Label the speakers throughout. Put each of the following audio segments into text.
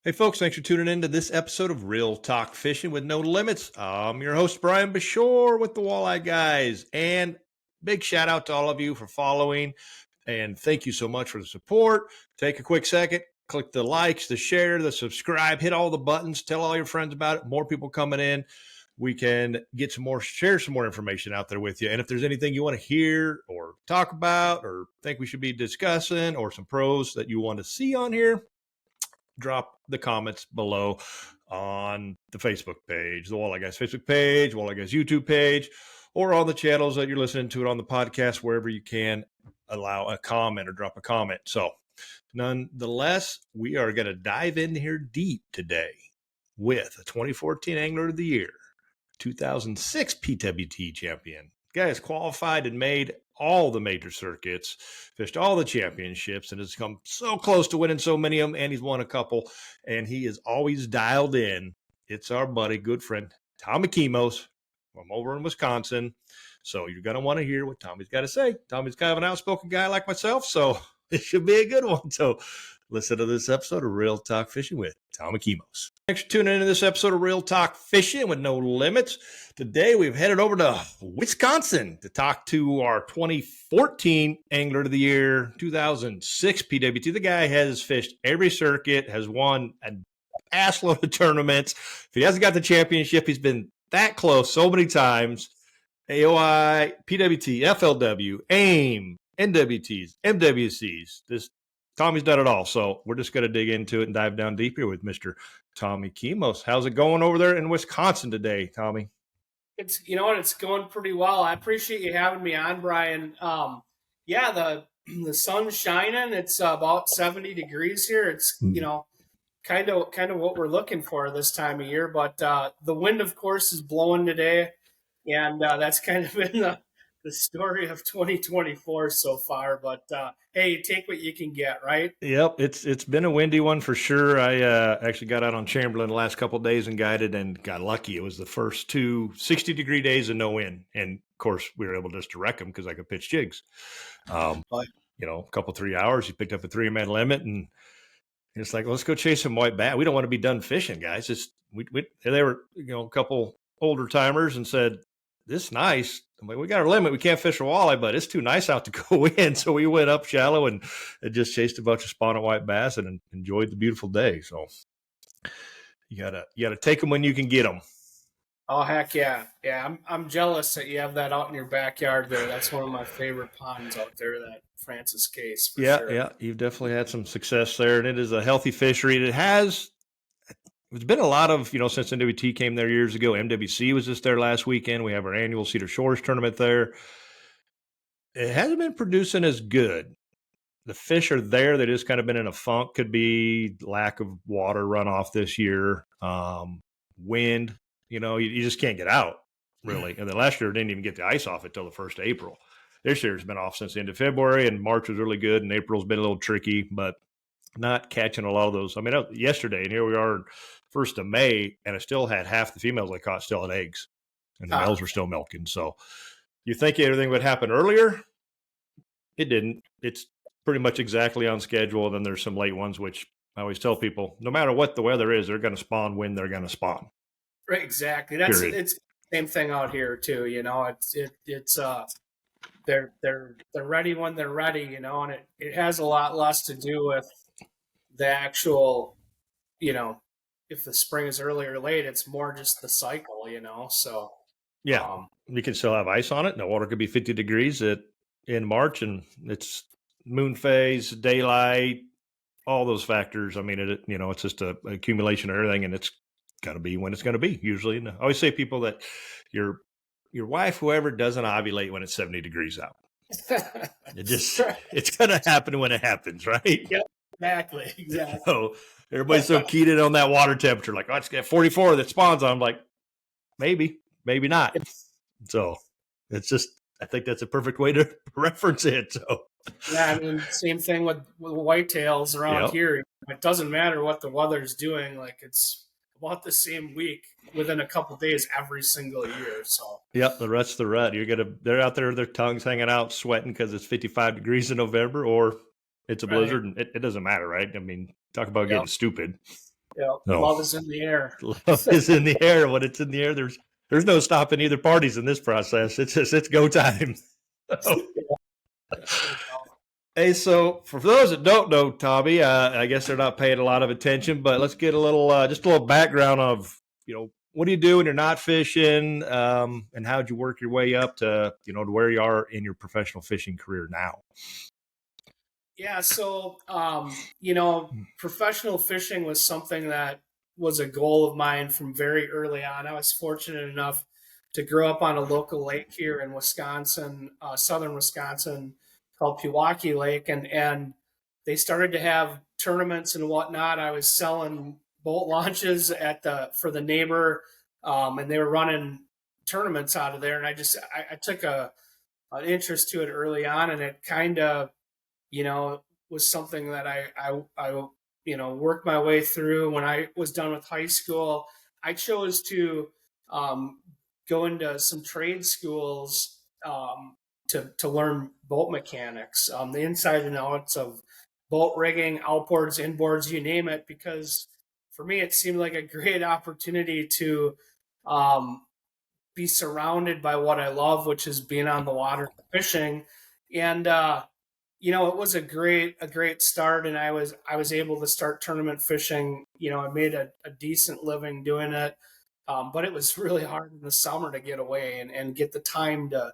Speaker 1: Hey, folks, thanks for tuning in to this episode of Real Talk Fishing with No Limits. I'm your host, Brian Bashore with the Walleye Guys. And big shout out to all of you for following. And thank you so much for the support. Take a quick second, click the likes, the share, the subscribe, hit all the buttons, tell all your friends about it. More people coming in. We can get share some more information out there with you. And if there's anything you want to hear or talk about or think we should be discussing or some pros that you want to see on here, drop the comments below on the Facebook page, the Walleye Guys Facebook page, Walleye Guys YouTube page, or on the channels that you're listening to it on the podcast, wherever you can allow a comment or drop a comment. So nonetheless, we are going to dive in here deep today with a 2014 Angler of the Year, 2006 PWT champion. Guy has qualified and made all the major circuits, fished all the championships, and has come so close to winning so many of them, and he's won a couple, and he is always dialed in. It's our buddy, good friend, Tommy Kemos from over in Wisconsin. So you're going to want to hear what Tommy's got to say. Tommy's kind of an outspoken guy like myself, so it should be a good one. So listen to this episode of Real Talk Fishing with Tommy Kemos. Thanks for tuning into this episode of Real Talk Fishing with No Limits. Today we've headed over to Wisconsin to talk to our 2014 Angler of the Year, 2006 PWT. The guy has fished every circuit, has won an assload of tournaments. If he hasn't got the championship, he's been that close so many times. AOY, PWT, FLW, AIM, NWTs, MWCs. Tommy's done it all, so we're just going to dig into it and dive down deeper with Mr. Tommy Kemos. How's it going over there in Wisconsin today, Tommy?
Speaker 2: It's going pretty well. I appreciate you having me on, Brian. The sun's shining. It's about 70 degrees here. It's kind of what we're looking for this time of year. But the wind, of course, is blowing today, and that's kind of been the story of 2024 so far. But hey, take what you can get, right?
Speaker 1: Yep, it's been a windy one for sure. I actually got out on Chamberlain the last couple of days and guided and got lucky. It was the first two 60-degree days and no wind. And of course, we were able just to wreck them because I could pitch jigs. A couple 3 hours, you picked up a 3-man limit, and it's like, let's go chase some white bass. We don't want to be done fishing, guys. They were a couple older timers and said, this is nice. I'm like, we got our limit. We can't fish a walleye, but it's too nice out to go in. So we went up shallow and just chased a bunch of spotted white bass and enjoyed the beautiful day. So you gotta take them when you can get them.
Speaker 2: Oh, heck yeah. Yeah, I'm jealous that you have that out in your backyard there. That's one of my favorite ponds out there, that Francis Case.
Speaker 1: Sure. Yeah. You've definitely had some success there, and it is a healthy fishery. There's been a lot of, since NWT came there years ago. MWC was just there last weekend. We have our annual Cedar Shores tournament there. It hasn't been producing as good. The fish are there. They just kind of been in a funk. Could be lack of water runoff this year. Wind, you just can't get out, really. And then last year, didn't even get the ice off it till the 1st of April. This year's been off since the end of February, and March was really good, and April's been a little tricky, but not catching a lot of those. I mean, yesterday, and here we are 1st of May, and I still had half the females I caught still had eggs, and the males were still milking. So you think everything would happen earlier? It didn't. It's pretty much exactly on schedule. And then there's some late ones, which I always tell people, no matter what the weather is, they're going to spawn when they're going to spawn.
Speaker 2: Right, exactly. It's the same thing out here too. They're ready when they're ready, and it has a lot less to do with the actual, if the spring is early or late, it's more just the cycle, so.
Speaker 1: Yeah, you can still have ice on it. The water could be 50 degrees in March, and it's moon phase, daylight, all those factors. I mean, it's just an accumulation of everything, and it's got to be when it's going to be usually. And I always say people that your wife, whoever, doesn't ovulate when it's 70 degrees out. It's going to happen when it happens, right?
Speaker 2: Yep. Exactly.
Speaker 1: So everybody's so keyed in on that water temperature, like, oh, it's got 44 that spawns on. I'm like, maybe not. So it's just, I think that's a perfect way to reference it. So
Speaker 2: yeah, I mean, same thing with whitetails around here. It doesn't matter what the weather's doing. Like, it's about the same week within a couple of days every single year. So
Speaker 1: the rut's the rut. They're out there, their tongues hanging out, sweating because it's 55 degrees in November, or it's a blizzard, and it doesn't matter, right? I mean, talk about getting stupid.
Speaker 2: Yeah,
Speaker 1: No,
Speaker 2: love is in the air.
Speaker 1: love is in the air. When it's in the air, there's no stopping either parties in this process. It's go time.
Speaker 2: Yeah, no doubt.
Speaker 1: Hey, so for those that don't know Tommy, I guess they're not paying a lot of attention, but let's get a little, just a little background of, what do you do when you're not fishing, and how'd you work your way up to, to where you are in your professional fishing career now?
Speaker 2: Yeah, so professional fishing was something that was a goal of mine from very early on. I was fortunate enough to grow up on a local lake here in Wisconsin, southern Wisconsin, called Pewaukee Lake, and they started to have tournaments and whatnot. I was selling boat launches for the neighbor, and they were running tournaments out of there, and I took an interest to it early on, and it kind of was something that I worked my way through. When I was done with high school, I chose to um, go into some trade schools to learn boat mechanics, the inside and outs of boat rigging, outboards, inboards, you name it, because for me, it seemed like a great opportunity to um, be surrounded by what I love, which is being on the water fishing. And it was a great start, and I was able to start tournament fishing. I made a decent living doing it, but it was really hard in the summer to get away and get the time to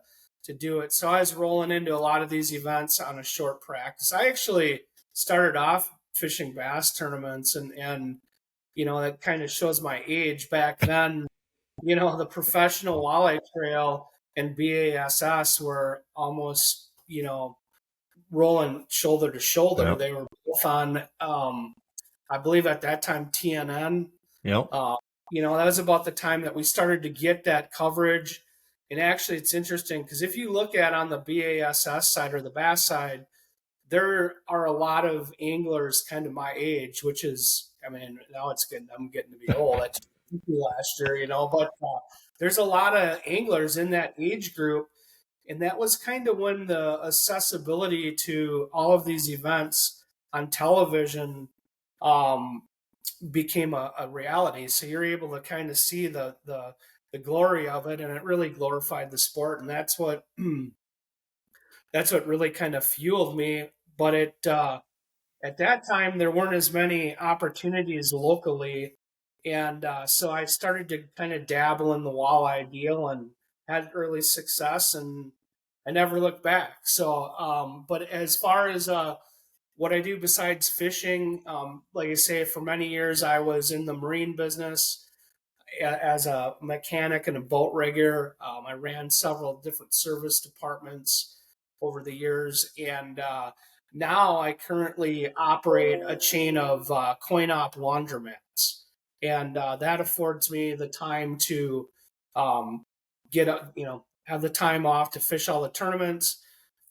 Speaker 2: do it. So I was rolling into a lot of these events on a short practice. I actually started off fishing bass tournaments, and that kind of shows my age. Back then, the professional walleye trail and BASS were almost rolling shoulder to shoulder.
Speaker 1: Yep.
Speaker 2: They were both on, I believe at that time, TNN.
Speaker 1: Yep.
Speaker 2: That was about the time that we started to get that coverage. And actually, it's interesting because if you look at on the BASS side or the bass side, there are a lot of anglers kind of my age, which is, I mean, now I'm getting to be old. That's last year, but there's a lot of anglers in that age group, and that was kind of when the accessibility to all of these events on television um, became a reality. So you're able to kind of see the glory of it, and it really glorified the sport, and that's what really kind of fueled me. But at that time there weren't as many opportunities locally, and so I started to kind of dabble in the walleye deal and had early success, and I never looked back. So, but as far as what I do besides fishing, like I say, for many years I was in the marine business as a mechanic and a boat rigger. I ran several different service departments over the years, and now I currently operate a chain of coin-op laundromats, and that affords me the time to um, have the time off to fish all the tournaments,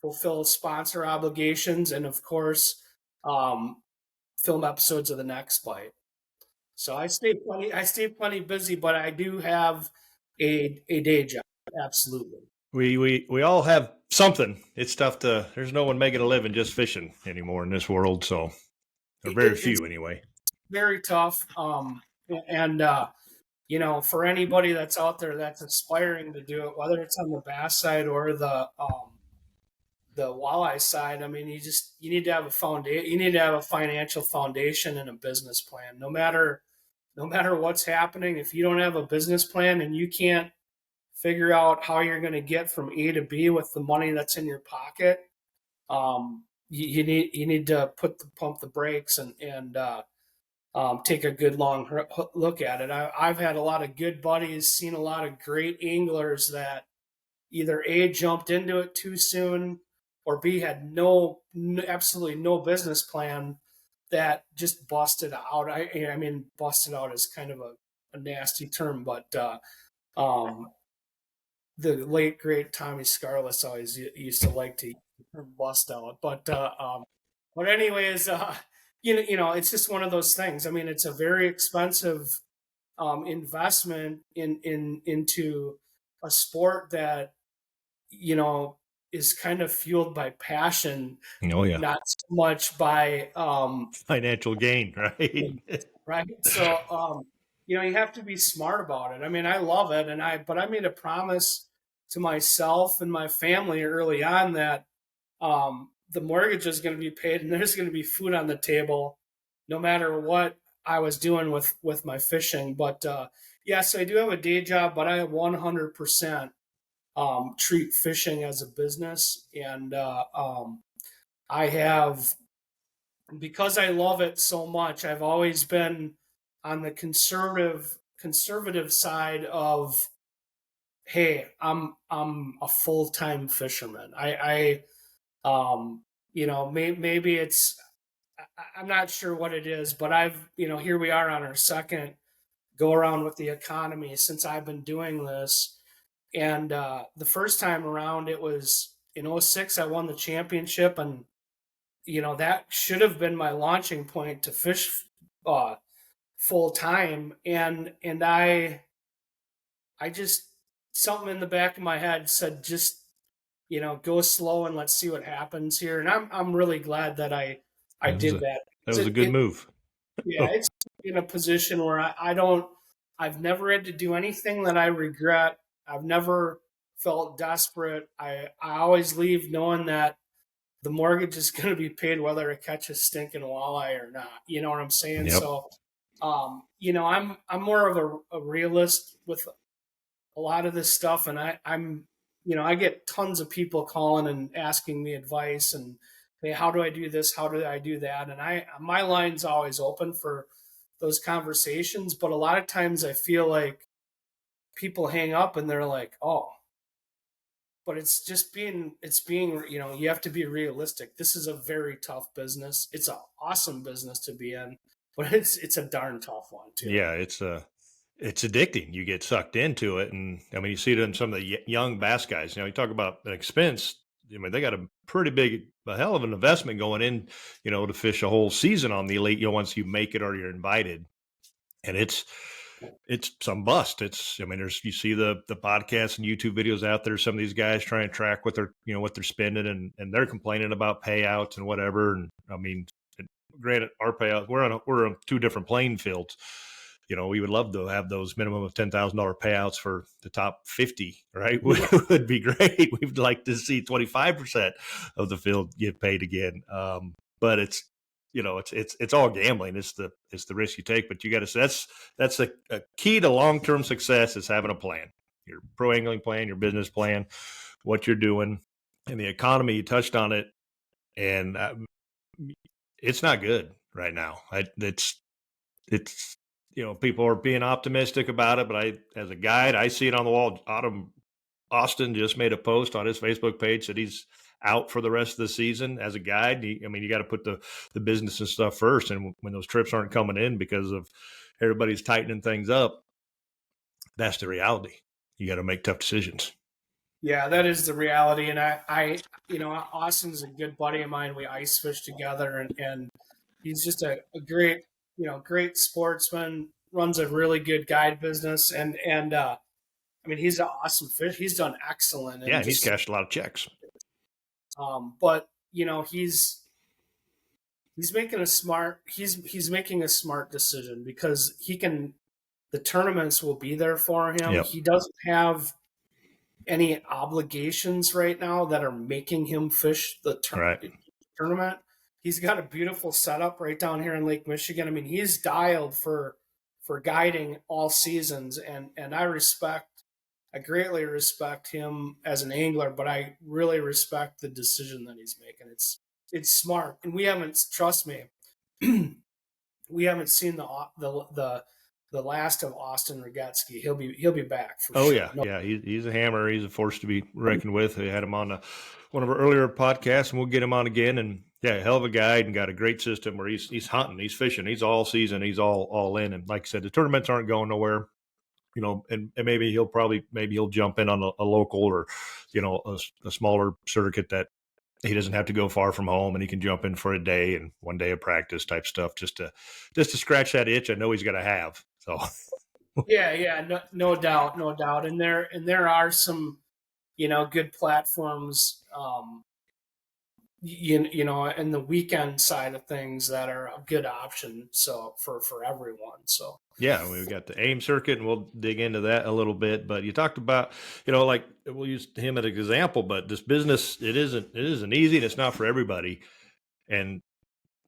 Speaker 2: fulfill sponsor obligations, and of course, um, film episodes of the Next Bite. So I stay plenty busy, but I do have a day job. Absolutely.
Speaker 1: We all have something. It's tough there's no one making a living just fishing anymore in this world. So, or very
Speaker 2: It's
Speaker 1: few anyway.
Speaker 2: very tough. And for anybody that's out there that's aspiring to do it, whether it's on the bass side or the walleye side, I mean, you need to have a foundation. You need to have a financial foundation and a business plan. No matter what's happening, if you don't have a business plan and you can't figure out how you're going to get from A to B with the money that's in your pocket, you need to pump the brakes and take a good long look at it. I've had a lot of good buddies, seen a lot of great anglers that either A, jumped into it too soon, or B, had absolutely no business plan that just busted out. I mean, busted out is kind of a nasty term, but um, the late great Tommy Scarlett always used to like to bust out. But anyways, it's just one of those things. I mean, it's a very expensive investment into a sport that is kind of fueled by passion,
Speaker 1: Oh yeah,
Speaker 2: not so much by
Speaker 1: financial gain, right?
Speaker 2: right? So, you have to be smart about it. I mean, I love it, but I made a promise to myself and my family early on that the mortgage is going to be paid and there's going to be food on the table, no matter what I was doing with my fishing. But yes, I do have a day job, but I 100% treat fishing as a business, and I have, because I love it so much, I've always been on the conservative side of, hey, I'm a full-time fisherman. Maybe I'm not sure what it is, but here we are on our second go around with the economy since I've been doing this. And the first time around, it was in '06, I won the championship, and that should have been my launching point to fish uh, full time. And I just, something in the back of my head said, just go slow and let's see what happens here. And I'm really glad that I did that.
Speaker 1: That was a good move.
Speaker 2: Yeah, it's in a position where I've never had to do anything that I regret. I've never felt desperate. I always leave knowing that the mortgage is going to be paid whether I catch a stinking walleye or not. You know what I'm saying?
Speaker 1: Yep.
Speaker 2: So, I'm more of a realist with a lot of this stuff, and I get tons of people calling and asking me advice and, hey, how do I do this? How do I do that? And my line's always open for those conversations, but a lot of times I feel like people hang up and they're like, oh, but it's being, you have to be realistic. This is a very tough business. It's an awesome business to be in, but it's a darn tough one too.
Speaker 1: Yeah, it's addicting. You get sucked into it, and I mean, you see it in some of the young bass guys. You talk about an expense. I mean, they got a hell of an investment going in, to fish a whole season on the elite. Once you make it or you're invited, and it's some bust. I mean, you see the podcasts and YouTube videos out there. Some of these guys trying to track what they're spending, and they're complaining about payouts and whatever. And I mean, granted, our payout, we're on two different playing fields. We would love to have those minimum of $10,000 payouts for the top 50, right? Would be great. We'd like to see 25% of the field get paid again. But it's all gambling. It's the risk you take, but you got to, that's a key to long-term success is having a plan, your pro angling plan, your business plan, what you're doing. And the economy, you touched on it, and it's not good right now. It's people are being optimistic about it, but as a guide, I see it on the wall. Austin just made a post on his Facebook page that he's out for the rest of the season as a guide. You got to put the business and stuff first. And when those trips aren't coming in because of everybody's tightening things up, that's the reality. You got to make tough decisions.
Speaker 2: Yeah, that is the reality. And Austin's a good buddy of mine. We ice fish together, and he's just a great sportsman, runs a really good guide business. And I mean, he's an awesome fish. He's done excellent.
Speaker 1: And he's cashed a lot of checks.
Speaker 2: But he's making a smart decision because the tournaments will be there for him.
Speaker 1: Yep.
Speaker 2: He doesn't have any obligations right now that are making him fish the tournament. He's got a beautiful setup right down here in Lake Michigan. I mean, he's dialed for guiding all seasons, and I greatly respect him as an angler, but I really respect the decision that he's making. It's smart, and trust me, we haven't seen the last of Austin Rogetsky. He'll be back for sure.
Speaker 1: Yeah. He's a hammer. He's a force to be reckoned with. We had him on one of our earlier podcasts, and we'll get him on again. And yeah, hell of a guide, and got a great system where he's hunting, he's fishing, he's all season, he's all in. And like I said, the tournaments aren't going nowhere. And maybe he'll jump in on a local or, a smaller circuit that he doesn't have to go far from home, and he can jump in for a day and one day of practice type stuff just to scratch that itch I know he's got to have. So
Speaker 2: yeah, no doubt. And there are some, good platforms you know, and the weekend side of things that are a good option. So for everyone. So
Speaker 1: Yeah, we've got the AIM circuit, and we'll dig into that a little bit. But you talked about, like we'll use him as an example, but this business, it isn't easy, and it's not for everybody. And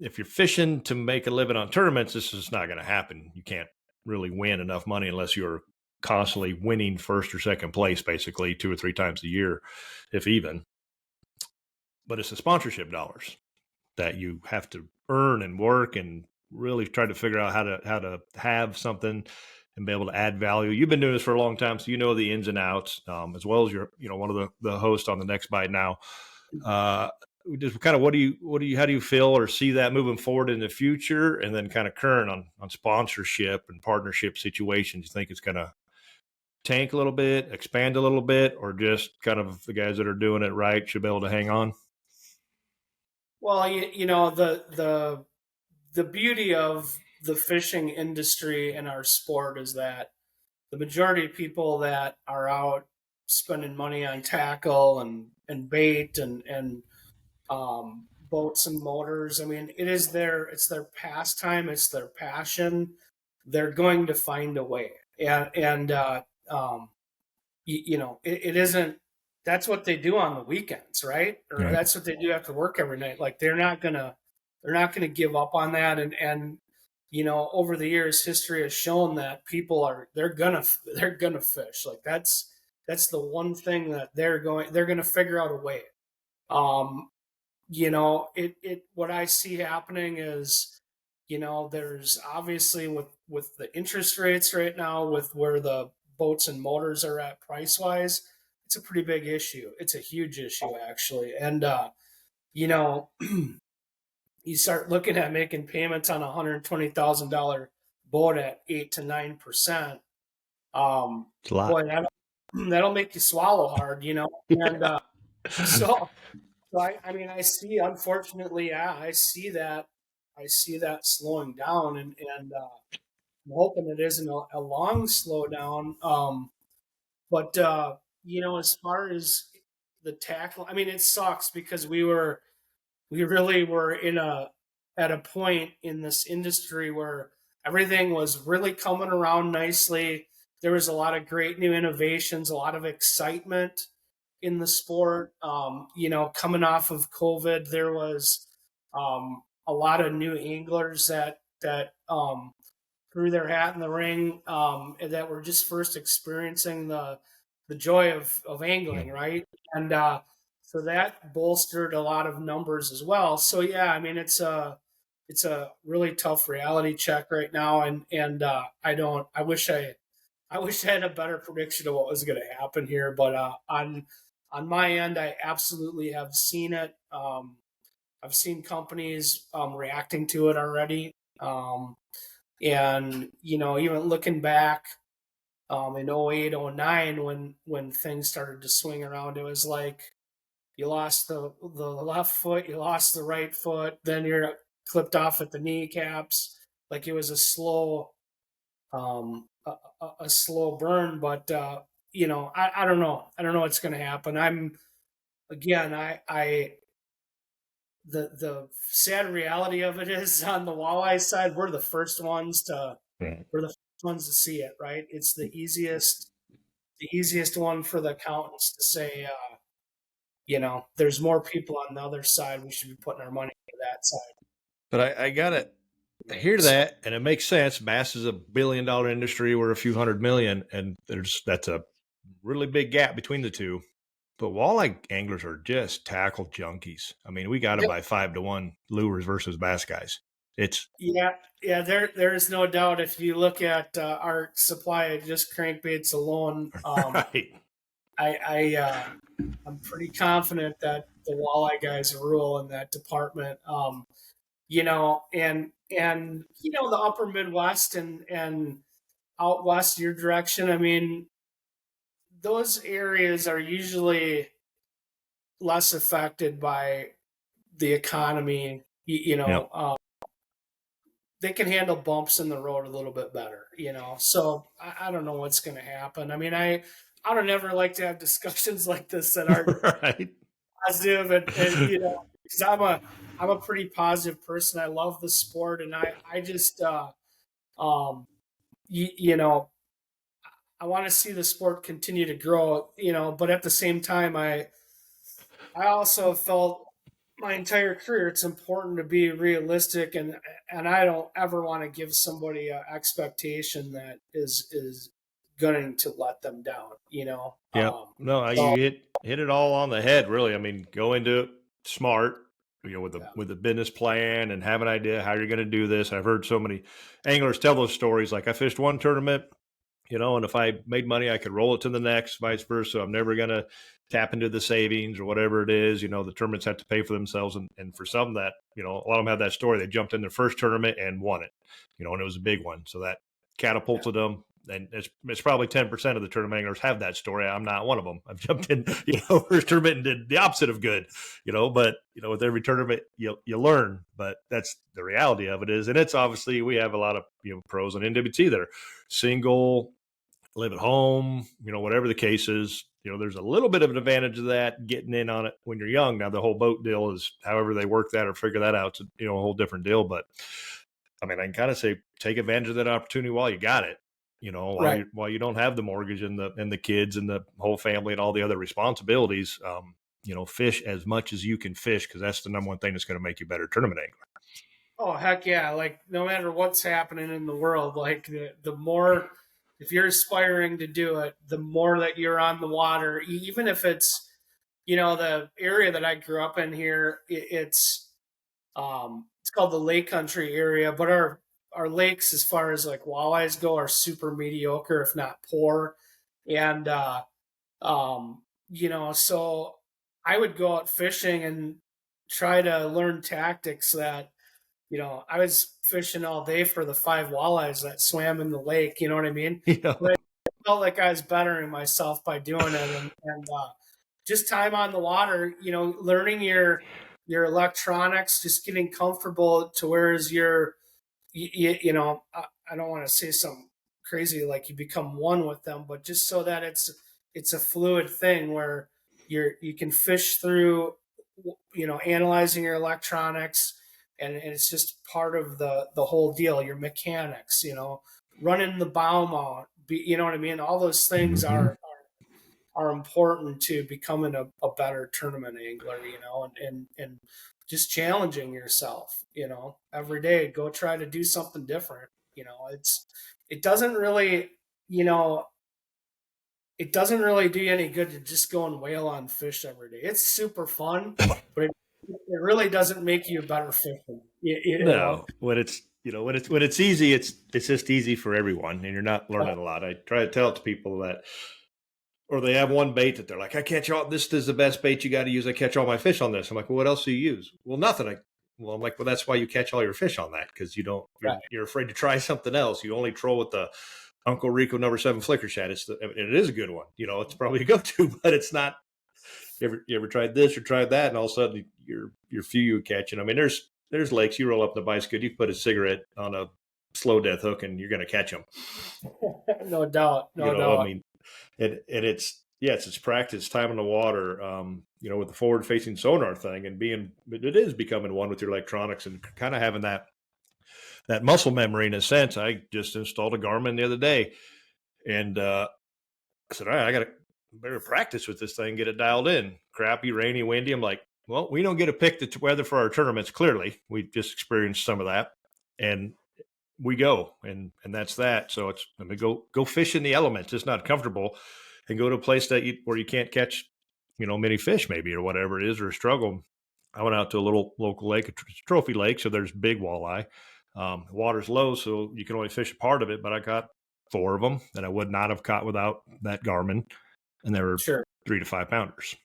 Speaker 1: if you're fishing to make a living on tournaments, this is not going to happen. You can't really win enough money unless you're constantly winning first or second place, basically 2 or 3 times a year, if even. But it's the sponsorship dollars that you have to earn and work and really try to figure out how to have something and be able to add value. You've been doing this for a long time, so you know the ins and outs, as well as you're one of the hosts on the Next Bite now. Just kind of how do you feel or see that moving forward in the future, and then kind of current on sponsorship and partnership situations? You think it's going to tank a little bit, expand a little bit, or just kind of the guys that are doing it right should be able to hang on?
Speaker 2: well, you know, the beauty of the fishing industry and our sport is that the majority of people that are out spending money on tackle and bait and boats and motors. I mean, it's their pastime, it's their passion. They're going to find a way, and you know, it isn't. That's what they do on the weekends, right? Or
Speaker 1: Right.
Speaker 2: that's what they do after work every night. Like they're not gonna give up on that. And you know, over the years, history has shown that people are they're gonna fish. Like that's the one thing that they're gonna figure out a way. Um, you know, it what I see happening is, you know, there's obviously with the interest rates right now, with where the boats and motors are at price wise, it's a pretty big issue. It's a huge issue actually. And you know, you start looking at making payments on $120,000 boat at 8 to 9%.
Speaker 1: It's a lot.
Speaker 2: Boy, that'll make you swallow hard, you know. And
Speaker 1: Yeah.
Speaker 2: so so I mean, I see, unfortunately, yeah, I see that slowing down, and I'm hoping it isn't a long slowdown. But you know, as far as the tackle, I mean, it sucks because we really were at a point in this industry where everything was really coming around nicely. There was a lot of great new innovations, a lot of excitement in the sport. You know, coming off of COVID, there was a lot of new anglers that threw their hat in the ring, that were just first experiencing the joy of
Speaker 1: Yeah.
Speaker 2: angling, right? And so that bolstered a lot of numbers as well. So yeah, I mean, it's a really tough reality check right now, and I don't. I wish I had a better prediction of what was going to happen here. But on my end, I absolutely have seen it. I've seen companies reacting to it already. And you know, even looking back in 08, 09, when things started to swing around, it was like you lost the left foot, you lost the right foot, then you're clipped off at the kneecaps. Like it was a slow burn. But you know, I don't know. I don't know what's going to happen. I'm again, I the sad reality of it is, on the walleye side,
Speaker 1: Right.
Speaker 2: we're the first ones to see it. Right? It's the easiest one for the accountants to say. You know, there's more people on the other side. We should be putting our money to that side.
Speaker 1: But I got it. I hear that, and it makes sense. Bass is $1 billion industry. We're a few hundred million, and that's a really big gap between the two. But walleye anglers are just tackle junkies. I mean, we got to
Speaker 2: Yep.
Speaker 1: buy 5-to-1 lures versus bass guys. It's
Speaker 2: Yeah, yeah. There is no doubt. If you look at our supply of just crankbaits alone,
Speaker 1: right.
Speaker 2: I'm pretty confident that the walleye guys rule in that department. You know, and you know, the upper Midwest and out west your direction. I mean, those areas are usually less affected by the economy. You
Speaker 1: Yep.
Speaker 2: know, they can handle bumps in the road a little bit better. You know, so I don't know what's going to happen. I mean, I don't ever like to have discussions like this that aren't
Speaker 1: right.
Speaker 2: positive, and you know, because I'm a pretty positive person. I love the sport, and I just um, you know, I want to see the sport continue to grow. But at the same time, I also felt my entire career it's important to be realistic, and I don't ever want to give somebody an expectation that is going to let them down.
Speaker 1: Yeah. No,
Speaker 2: So
Speaker 1: you hit it all on the head, really. I mean, go into it smart, with
Speaker 2: yeah,
Speaker 1: a business plan and have an idea how you're going to do this. I've heard so many anglers tell those stories. Like I fished one tournament, and if I made money, I could roll it to the next, vice versa. I'm never going to tap into the savings or whatever it is. The tournaments have to pay for themselves. And for some that, a lot of them have that story. They jumped in their first tournament and won it, and it was a big one. So that
Speaker 2: yeah,
Speaker 1: catapulted them. And it's probably 10% of the tournament anglers have that story. I'm not one of them. I've jumped in, first tournament and did the opposite of good, but with every tournament you learn, but that's the reality of it is. And it's obviously, we have a lot of, pros on NWT that are single, live at home, whatever the case is. There's a little bit of an advantage of that getting in on it when you're young. Now the whole boat deal is however they work that or figure that out. It's a whole different deal. But I mean, I can kind of say take advantage of that opportunity while you got it.
Speaker 2: right.
Speaker 1: While you don't have the mortgage and the kids and the whole family and all the other responsibilities. Fish as much as you can fish, because that's the number one thing that's going to make you a better tournament angler.
Speaker 2: Oh heck yeah! Like no matter what's happening in the world, like the more if you're aspiring to do it, the more that you're on the water, even if it's the area that I grew up in here, it's called the Lake Country area, but our lakes, as far as like walleyes go, are super mediocre, if not poor, and um, so I would go out fishing and try to learn tactics that I was fishing all day for the 5 walleyes that swam in the lake. You know what I mean?
Speaker 1: Yeah.
Speaker 2: But I felt like I was bettering myself by doing it, and just time on the water. Learning your electronics, just getting comfortable to whereas I don't want to say something crazy like you become one with them, but just so that it's a fluid thing where you can fish through, analyzing your electronics, and it's just part of the whole deal. Your mechanics, running the bow mount, you know what I mean. All those things
Speaker 1: Mm-hmm.
Speaker 2: are important to becoming a better tournament angler, and just challenging yourself, every day. Go try to do something different. It doesn't really, you know, it doesn't really do you any good to just go and whale on fish every day. It's super fun, but it really doesn't make you a better fisherman.
Speaker 1: No, when it's easy, it's just easy for everyone, and you're not learning a lot. I try to tell it to people that, or they have one bait that they're like, I catch all this is the best bait you got to use. I catch all my fish on this. I'm like, well, what else do you use? Well, nothing. I'm like, well, that's why you catch all your fish on that, because
Speaker 2: Right.
Speaker 1: you're afraid to try something else. You only troll with the Uncle Rico #7 flicker shad. It is a good one. It's probably a go-to, but it's not. You ever tried this or tried that, and all of a sudden your few you catching. I mean, there's lakes you roll up the bicycle, you put a cigarette on a slow death hook, and you're going to catch them.
Speaker 2: No doubt. No doubt.
Speaker 1: I mean, and it's it's practice, time in the water. With the forward facing sonar thing, and it is becoming one with your electronics and kind of having that muscle memory in a sense. I just installed a Garmin the other day, and I said, all right, I got to better practice with this thing, get it dialed in. Crappy, rainy, windy. I'm like, well, we don't get to pick the weather for our tournaments. Clearly, we just experienced some of that, and we go, and that's that. So it's, I mean, go fish in the elements. It's not comfortable, and go to a place where you can't catch, many fish maybe, or whatever it is, or a struggle. I went out to a little local lake, a trophy lake, so there's big walleye. The water's low, so you can only fish a part of it, but I caught 4 of them that I would not have caught without that Garmin, and they were
Speaker 2: Sure.
Speaker 1: 3 to 5 pounders.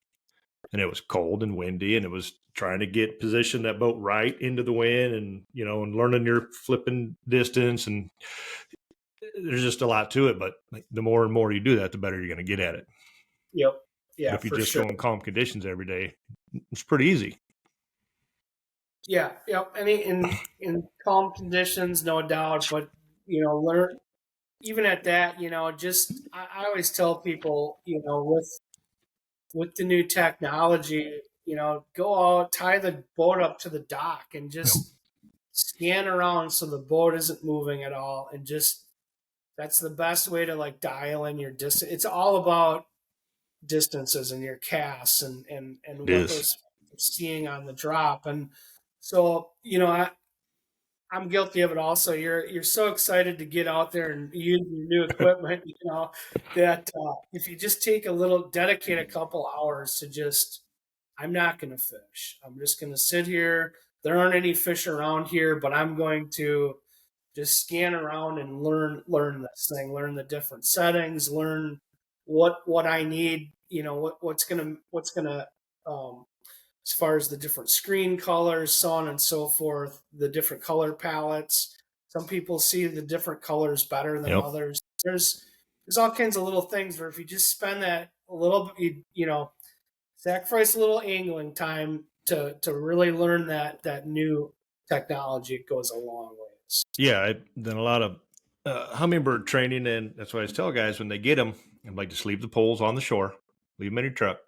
Speaker 1: And it was cold and windy, and it was trying to get position that boat right into the wind, and and learning your flipping distance, and there's just a lot to it. But the more and more you do that, the better you're going to get at it.
Speaker 2: Yep.
Speaker 1: But
Speaker 2: Yeah,
Speaker 1: if you
Speaker 2: for
Speaker 1: just
Speaker 2: sure.
Speaker 1: go in calm conditions every day, it's pretty easy.
Speaker 2: Yeah. Yep. I mean, in calm conditions, no doubt. But learn even at that. Just I always tell people, with the new technology, go out, tie the boat up to the dock, and just scan around so the boat isn't moving at all, and just that's the best way to like dial in your distance. It's all about distances and your casts and
Speaker 1: It
Speaker 2: what
Speaker 1: is.
Speaker 2: those seeing on the drop. And so, I'm guilty of it also. You're so excited to get out there and use your new equipment, that if you just take dedicate a couple hours to just, I'm not going to fish. I'm just going to sit here. There aren't any fish around here, but I'm going to just scan around and learn this thing, learn the different settings, learn what I need, what's gonna um, as far as the different screen colors, so on and so forth, the different color palettes. Some people see the different colors better than others. There's all kinds of little things where if you just spend that a little bit, sacrifice a little angling time to really learn that new technology, it goes a long ways.
Speaker 1: Yeah, I've done a lot of hummingbird training, and that's why I tell guys when they get them, I'm like, just leave the poles on the shore, leave them in your truck,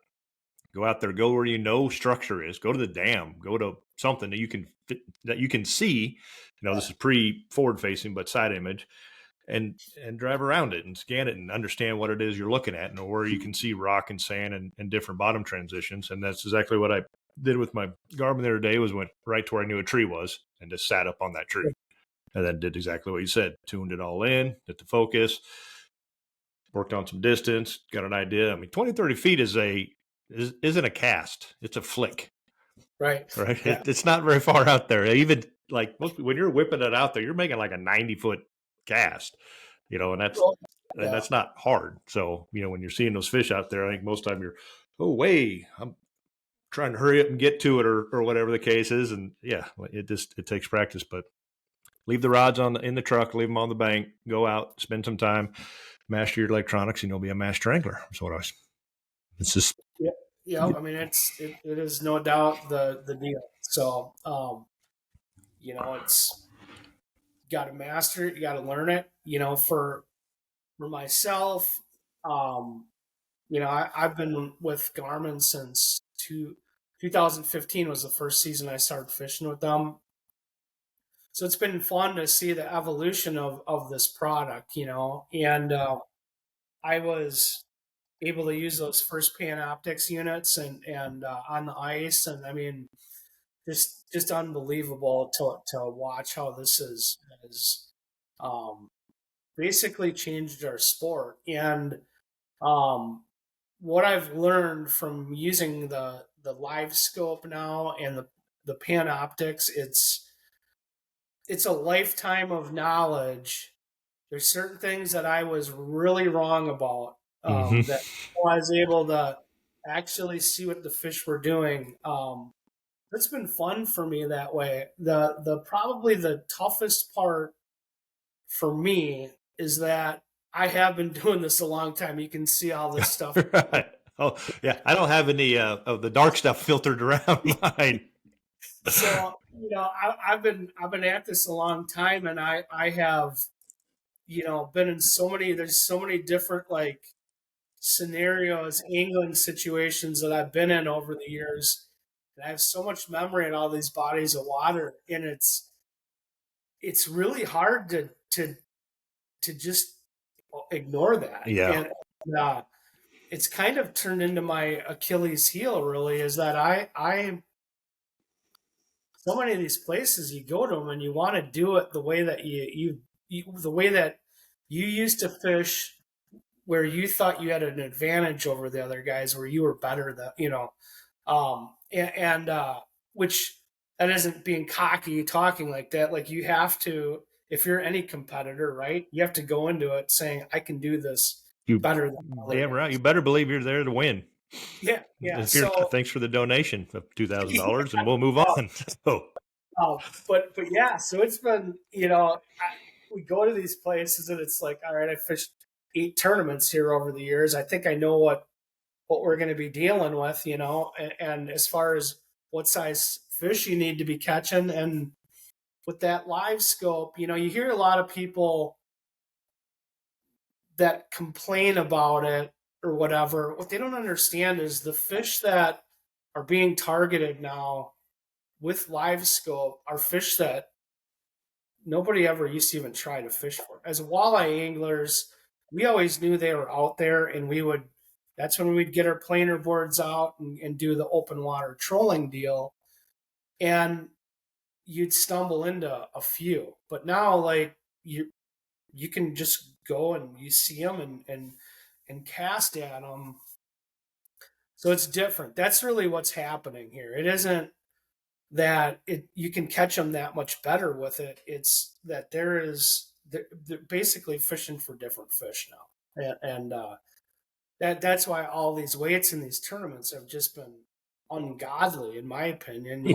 Speaker 1: go out there, go where you know structure is, go to the dam, go to something that you can see. This is pre-forward facing, but side image, and drive around it and scan it and understand what it is you're looking at, and where you can see rock and sand and different bottom transitions. And that's exactly what I did with my Garmin the other day. Was went right to where I knew a tree was and just sat up on that tree. And then did exactly what you said, tuned it all in, did the focus, worked on some distance, got an idea. I mean, 20, 30 feet isn't a cast. It's a flick.
Speaker 2: Right.
Speaker 1: Yeah. It's not very far out there. Even like when you're whipping it out there, you're making like a 90-foot cast, and that's not hard. So, when you're seeing those fish out there, I think most of the time I'm trying to hurry up and get to it or whatever the case is. And yeah, it takes practice, but leave the rods in the truck, leave them on the bank, go out, spend some time, master your electronics, and you'll be a master angler. That's what it's just.
Speaker 2: Yeah. I mean, it is no doubt the deal. So, it's got to master it. You got to learn it, for myself, I've been with Garmin since 2015 was the first season I started fishing with them. So it's been fun to see the evolution of this product, and I was able to use those first Panoptix units and on the ice, and I mean, just unbelievable to watch how this has basically changed our sport. And what I've learned from using the live scope now and the Panoptix, it's a lifetime of knowledge. There's certain things that I was really wrong about, that I was able to actually see what the fish were doing. It's been fun for me that way. The probably the toughest part for me is that I have been doing this a long time. You can see all this stuff.
Speaker 1: Right. Oh yeah, I don't have any of the dark stuff filtered around mine.
Speaker 2: So I've been at this a long time, and I have been in there's so many different like scenarios, angling situations that I've been in over the years. And I have so much memory in all these bodies of water, and it's really hard to just ignore that.
Speaker 1: Yeah.
Speaker 2: And it's kind of turned into my Achilles heel, really, is that I so many of these places you go to them and you want to do it the way that the way that you used to fish, where you thought you had an advantage over the other guys, where you were better than, which that isn't being cocky talking like that. Like, you have to, if you're any competitor, right, you have to go into it saying, I can do this better than
Speaker 1: damn right. You better believe you're there to win.
Speaker 2: Yeah.
Speaker 1: Thanks for the donation of $2,000, and we'll move on.
Speaker 2: But yeah, so it's been, we go to these places and it's like, all right, I fished 8 tournaments here over the years. I think I know what we're going to be dealing with, and as far as what size fish you need to be catching. And with that live scope, you hear a lot of people that complain about it or whatever. What they don't understand is the fish that are being targeted now with live scope are fish that nobody ever used to even try to fish for. As walleye anglers, we always knew they were out there, and that's when we'd get our planer boards out and do the open water trolling deal. And you'd stumble into a few. But now, like, you can just go and you see them and cast at them. So it's different. That's really what's happening here. It isn't that you can catch them that much better with it. It's that they're basically fishing for different fish now, and that's why all these weights in these tournaments have just been ungodly, in my opinion.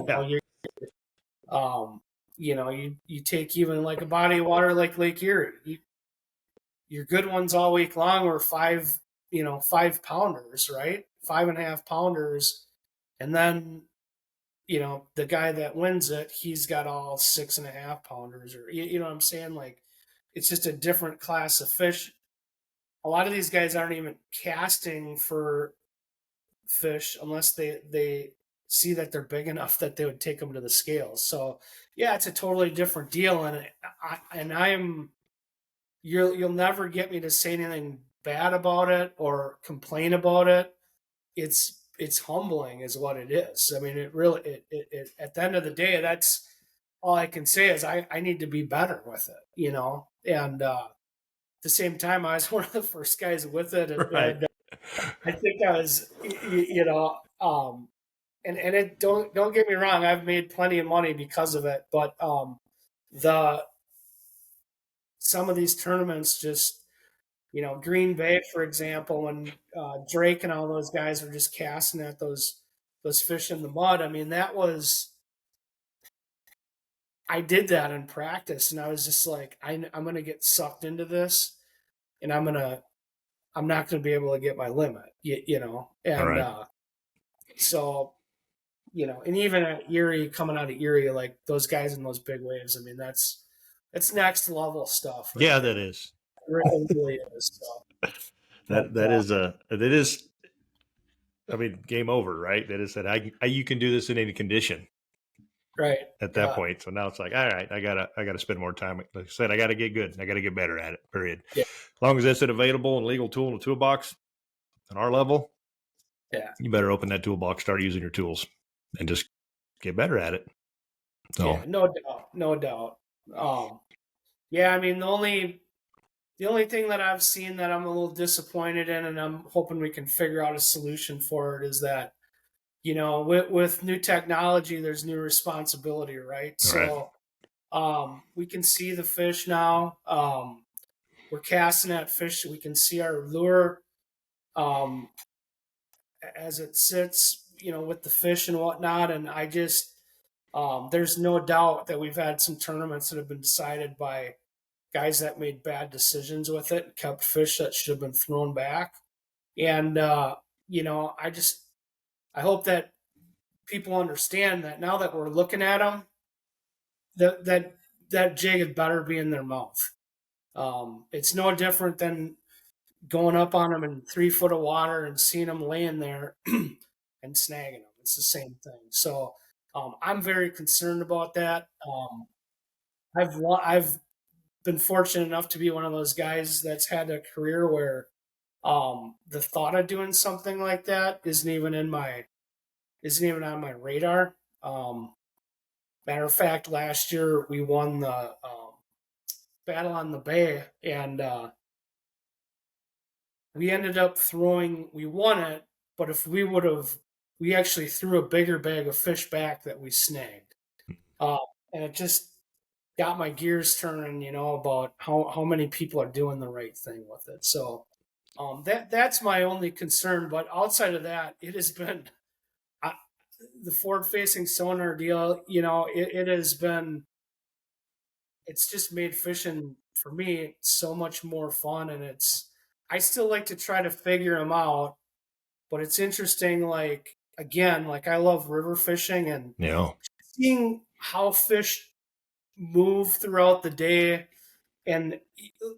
Speaker 2: You take even like a body of water like Lake Erie. Your good ones all week long were 5-pounders, right? 5.5 pounders, and then the guy that wins it, he's got all 6.5 pounders, or you know what I'm saying? Like, it's just a different class of fish. A lot of these guys aren't even casting for fish unless they see that they're big enough that they would take them to the scales. So yeah, it's a totally different deal, and you'll never get me to say anything bad about it or complain about it. It's humbling is what it is. I mean, it really at the end of the day, that's all I can say is I need to be better with it, and at the same time, I was one of the first guys with it,
Speaker 1: Right.
Speaker 2: and I think I was, and it don't get me wrong, I've made plenty of money because of it, but some of these tournaments just, Green Bay, for example, when Drake and all those guys were just casting at those fish in the mud. I mean, I did that in practice, and I was just like, I'm going to get sucked into this, and I'm not going to be able to get my limit, and
Speaker 1: right.
Speaker 2: so, and even at Erie, coming out of Erie, like those guys in those big waves, I mean, that's next level stuff right
Speaker 1: Yeah,
Speaker 2: there.
Speaker 1: that is.
Speaker 2: It really is. So, but
Speaker 1: That is it is. I mean, game over, right? That is that you can do this in any condition
Speaker 2: right,
Speaker 1: at that
Speaker 2: yeah,
Speaker 1: point. So now it's like, all right, I gotta spend more time. Like I said, I gotta get good. I gotta get better at it. Period.
Speaker 2: yeah,
Speaker 1: As long as that's an available and legal tool in the toolbox at our level,
Speaker 2: yeah,
Speaker 1: you better open that toolbox, start using your tools, and just get better at it. So
Speaker 2: yeah, no doubt, no doubt. Yeah, I mean, the only thing that I've seen that I'm a little disappointed in, and I'm hoping we can figure out a solution for it, is that with new technology, there's new responsibility, right?
Speaker 1: all right,
Speaker 2: So we can see the fish now. We're casting at fish. We can see our lure um, as it sits, with the fish and whatnot. And I just, there's no doubt that we've had some tournaments that have been decided by guys that made bad decisions with it and kept fish that should have been thrown back. And, I hope that people understand that now that we're looking at them, that jig had better be in their mouth. It's no different than going up on them in 3 foot of water and seeing them laying there and snagging them. It's the same thing. So I'm very concerned about that. I've been fortunate enough to be one of those guys that's had a career where the thought of doing something like that isn't even on my radar. Matter of fact, last year we won the Battle on the Bay, and we ended up we won it, but if we actually threw a bigger bag of fish back that we snagged. And it just got my gears turning, about how many people are doing the right thing with it. So that's my only concern. But outside of that, it has been the forward facing sonar deal, it has been, it's just made fishing for me so much more fun. And I still like to try to figure them out, but it's interesting. Like, again, like I love river fishing and seeing how fish move throughout the day, and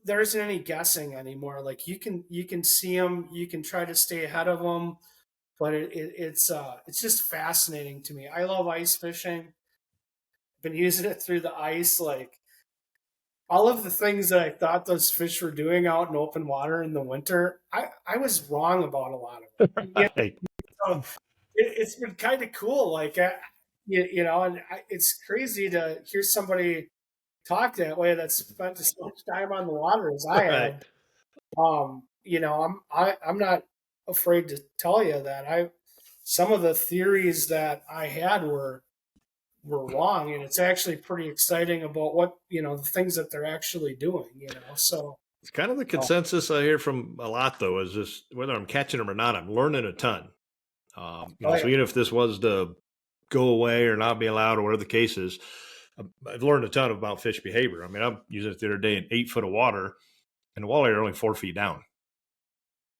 Speaker 2: there isn't any guessing anymore. Like you can see them, you can try to stay ahead of them, but it's just fascinating to me. I love ice fishing. Been using it through the ice, like all of the things that I thought those fish were doing out in open water in the winter. I was wrong about a lot of it.
Speaker 1: Right.
Speaker 2: So it's been kind of cool, like and it's crazy to hear somebody talk that way that spent as much time on the water as I
Speaker 1: Right.
Speaker 2: have. I'm not afraid to tell you that I some of the theories that I had were wrong, and it's actually pretty exciting about what the things that they're actually doing. So
Speaker 1: It's kind of the consensus I hear from a lot, though, is just whether I'm catching them or not, I'm learning a ton.
Speaker 2: oh
Speaker 1: So
Speaker 2: yeah,
Speaker 1: even if this was to go away or not be allowed or whatever the case is, I've learned a ton about fish behavior. I mean, I'm using it the other day in 8 foot of water, and the walleye are only 4 feet down.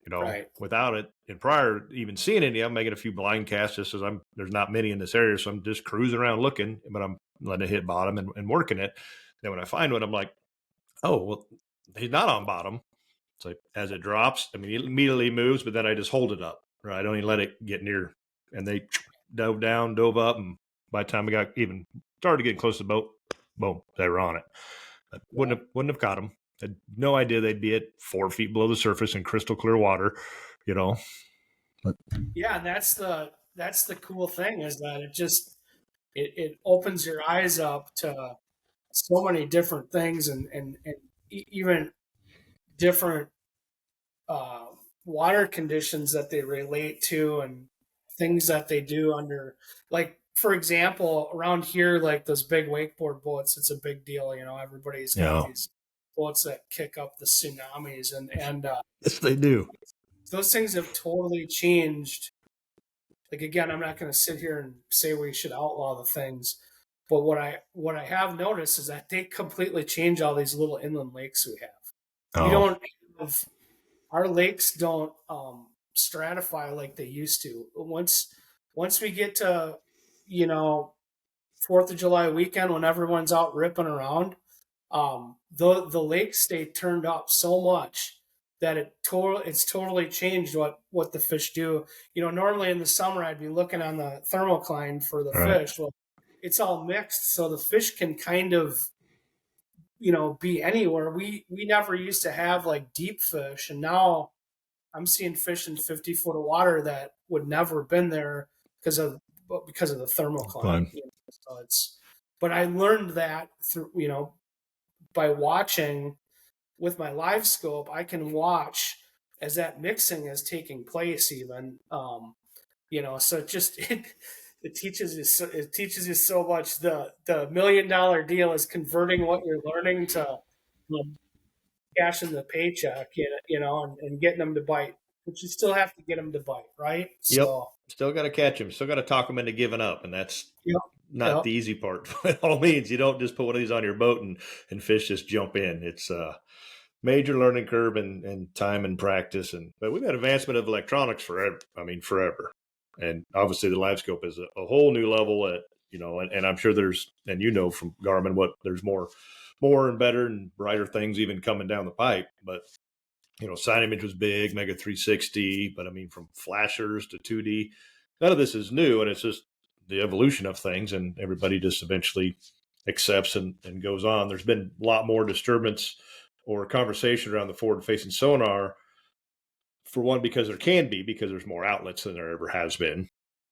Speaker 2: right,
Speaker 1: Without it, and prior to even seeing any, I'm making a few blind casts just as there's not many in this area, so I'm just cruising around looking, but I'm letting it hit bottom and working it. Then when I find one, I'm like, oh well, he's not on bottom. It's like as it drops, I mean, it immediately moves, but then I just hold it up. Right, I don't even let it get near, and they dove up, and by the time I got even started getting close to the boat, boom, they were on it. I wouldn't have caught them. Had no idea they'd be at 4 feet below the surface in crystal clear water, you know. But
Speaker 2: yeah. And that's the cool thing is that it opens your eyes up to so many different things and even different uh, water conditions that they relate to and things that they do under, like for example around here, like those big wakeboard boats, it's a big deal. Everybody's got
Speaker 1: yeah,
Speaker 2: these boats that kick up the tsunamis, and
Speaker 1: yes, they do.
Speaker 2: those things have totally changed. Like again, I'm not going to sit here and say we should outlaw the things, but what I have noticed is that they completely change all these little inland lakes we have. We
Speaker 1: Oh,
Speaker 2: don't have Our lakes don't stratify like they used to. Once we get to you know Fourth of July weekend when everyone's out ripping around, the lakes stay turned up so much that it's totally changed what the fish do. Normally in the summer I'd be looking on the thermocline for the
Speaker 1: all right.
Speaker 2: fish. Well, it's all mixed, so the fish can kind of be anywhere. We never used to have like deep fish, and now I'm seeing fish in 50 foot of water that would never have been there because of the thermocline.
Speaker 1: Fine.
Speaker 2: So but I learned that through by watching with my live scope. I can watch as that mixing is taking place, even. So it teaches you so much. The $1 million deal is converting what you're learning to cashing the paycheck, and getting them to bite. But you still have to get them to bite, right?
Speaker 1: Yep.
Speaker 2: So,
Speaker 1: Still got to catch them. Still got to talk them into giving up, and that's
Speaker 2: yep,
Speaker 1: not
Speaker 2: yep,
Speaker 1: the easy part. By all means, you don't just put one of these on your boat and fish just jump in. It's a major learning curve and time and practice. But we've had advancement of electronics forever. I mean, forever. And obviously, the live scope is a whole new level. And I'm sure there's, and from Garmin, there's more and better and brighter things even coming down the pipe. But Sign Image was big, Mega 360, but I mean, from flashers to 2D, none of this is new, and it's just the evolution of things, and everybody just eventually accepts and goes on. There's been a lot more disturbance or conversation around the forward-facing sonar, for one, because because there's more outlets than there ever has been,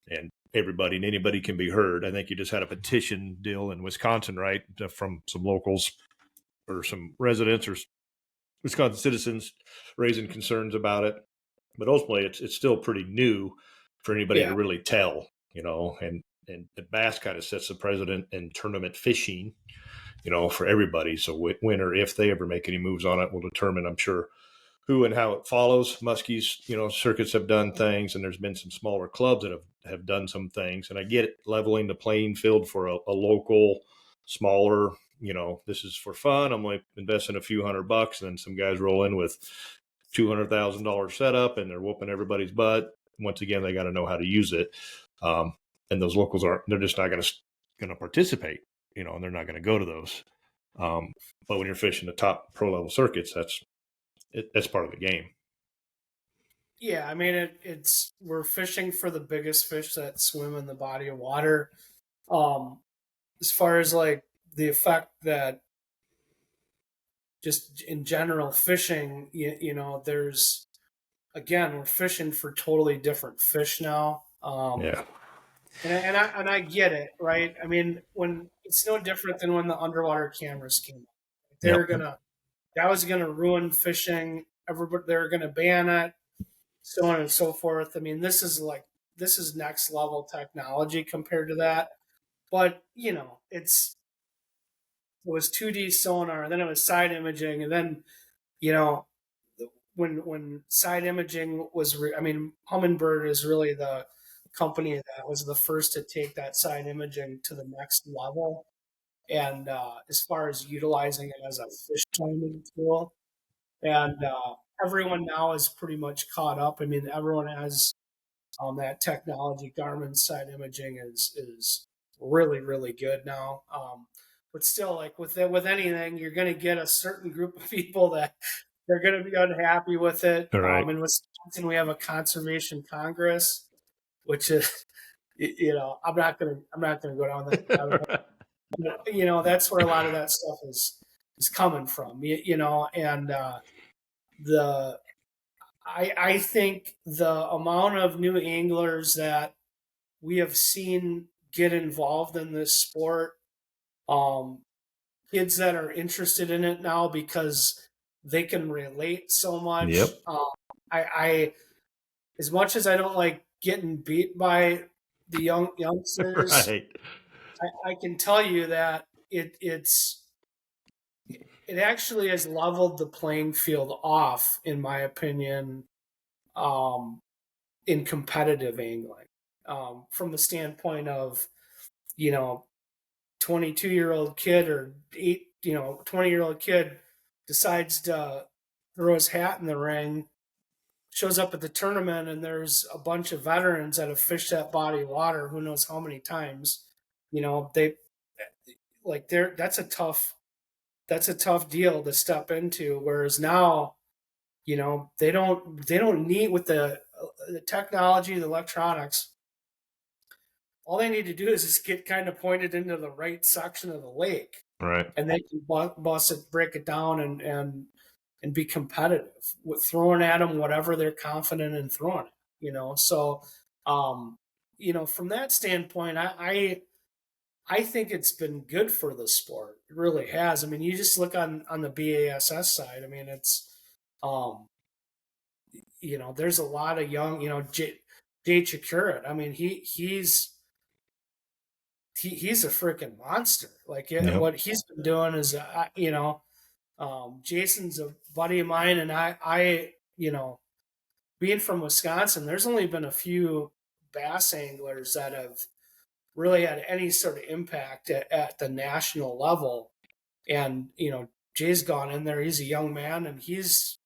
Speaker 1: and everybody and anybody can be heard. I think you just had a petition deal in Wisconsin, right, from some locals or some residents or Wisconsin citizens raising concerns about it, but ultimately it's still pretty new for anybody
Speaker 2: yeah,
Speaker 1: to really tell, and bass kind of sets the precedent in tournament fishing, for everybody. So when or if they ever make any moves on it will determine, I'm sure, who and how it follows. Muskies, circuits have done things, and there's been some smaller clubs that have done some things. And I get it, leveling the playing field for a local, smaller, this is for fun. I'm like investing a few $100, and then some guys roll in with $200,000 setup, and they're whooping everybody's butt. Once again, they got to know how to use it. And those locals they're just not going to participate, and they're not going to go to those. But when you're fishing the top pro level circuits, that's part of the game.
Speaker 2: Yeah, I mean we're fishing for the biggest fish that swim in the body of water. Um, as far as like the effect that just in general fishing, there's again we're fishing for totally different fish now.
Speaker 1: Yeah.
Speaker 2: And I get it, right? I mean, when it's no different than when the underwater cameras came out. They were
Speaker 1: Yep.
Speaker 2: gonna that was gonna ruin fishing. Everybody they were gonna ban it, so on and so forth. I mean, this is next level technology compared to that. But it was 2D sonar, and then it was side imaging, and then you know when side imaging was, I mean, Humminbird is really the company that was the first to take that side imaging to the next level. And as far as utilizing it as a fish finding tool, and everyone now is pretty much caught up. I mean, everyone has that technology. Garmin's side imaging is really really good now. But still, like with anything, you're going to get a certain group of people that they're going to be unhappy with it.
Speaker 1: All right.
Speaker 2: In Wisconsin, we have a conservation congress, which is, I'm not gonna go down that rabbit hole. But, that's where a lot of that stuff is coming from. And the I think the amount of new anglers that we have seen get involved in this sport, um, kids that are interested in it now because they can relate so much.
Speaker 1: Yep.
Speaker 2: I as much as I don't like getting beat by the youngsters,
Speaker 1: Right.
Speaker 2: I can tell you that it actually has leveled the playing field off, in my opinion, um, in competitive angling. From the standpoint of, you know, 22-year-old kid or 20-year-old kid decides to throw his hat in the ring, shows up at the tournament, and there's a bunch of veterans that have fished that body of water who knows how many times. They like that's a tough deal to step into. Whereas now, they don't need, with the technology, the electronics. All they need to do is just get kind of pointed into the right section of the lake,
Speaker 1: Right.
Speaker 2: and they can bust it, break it down, and be competitive with throwing at them whatever they're confident in throwing. So from that standpoint, I think it's been good for the sport. It really has. I mean, you just look on the BASS side. I mean, it's um, there's a lot of young, Jay Chikurit. I mean, he's a freaking monster. Like
Speaker 1: Yep.
Speaker 2: what he's been doing is, Jason's a buddy of mine, and being from Wisconsin, there's only been a few bass anglers that have really had any sort of impact at the national level. And Jay's gone in there. He's a young man, and he's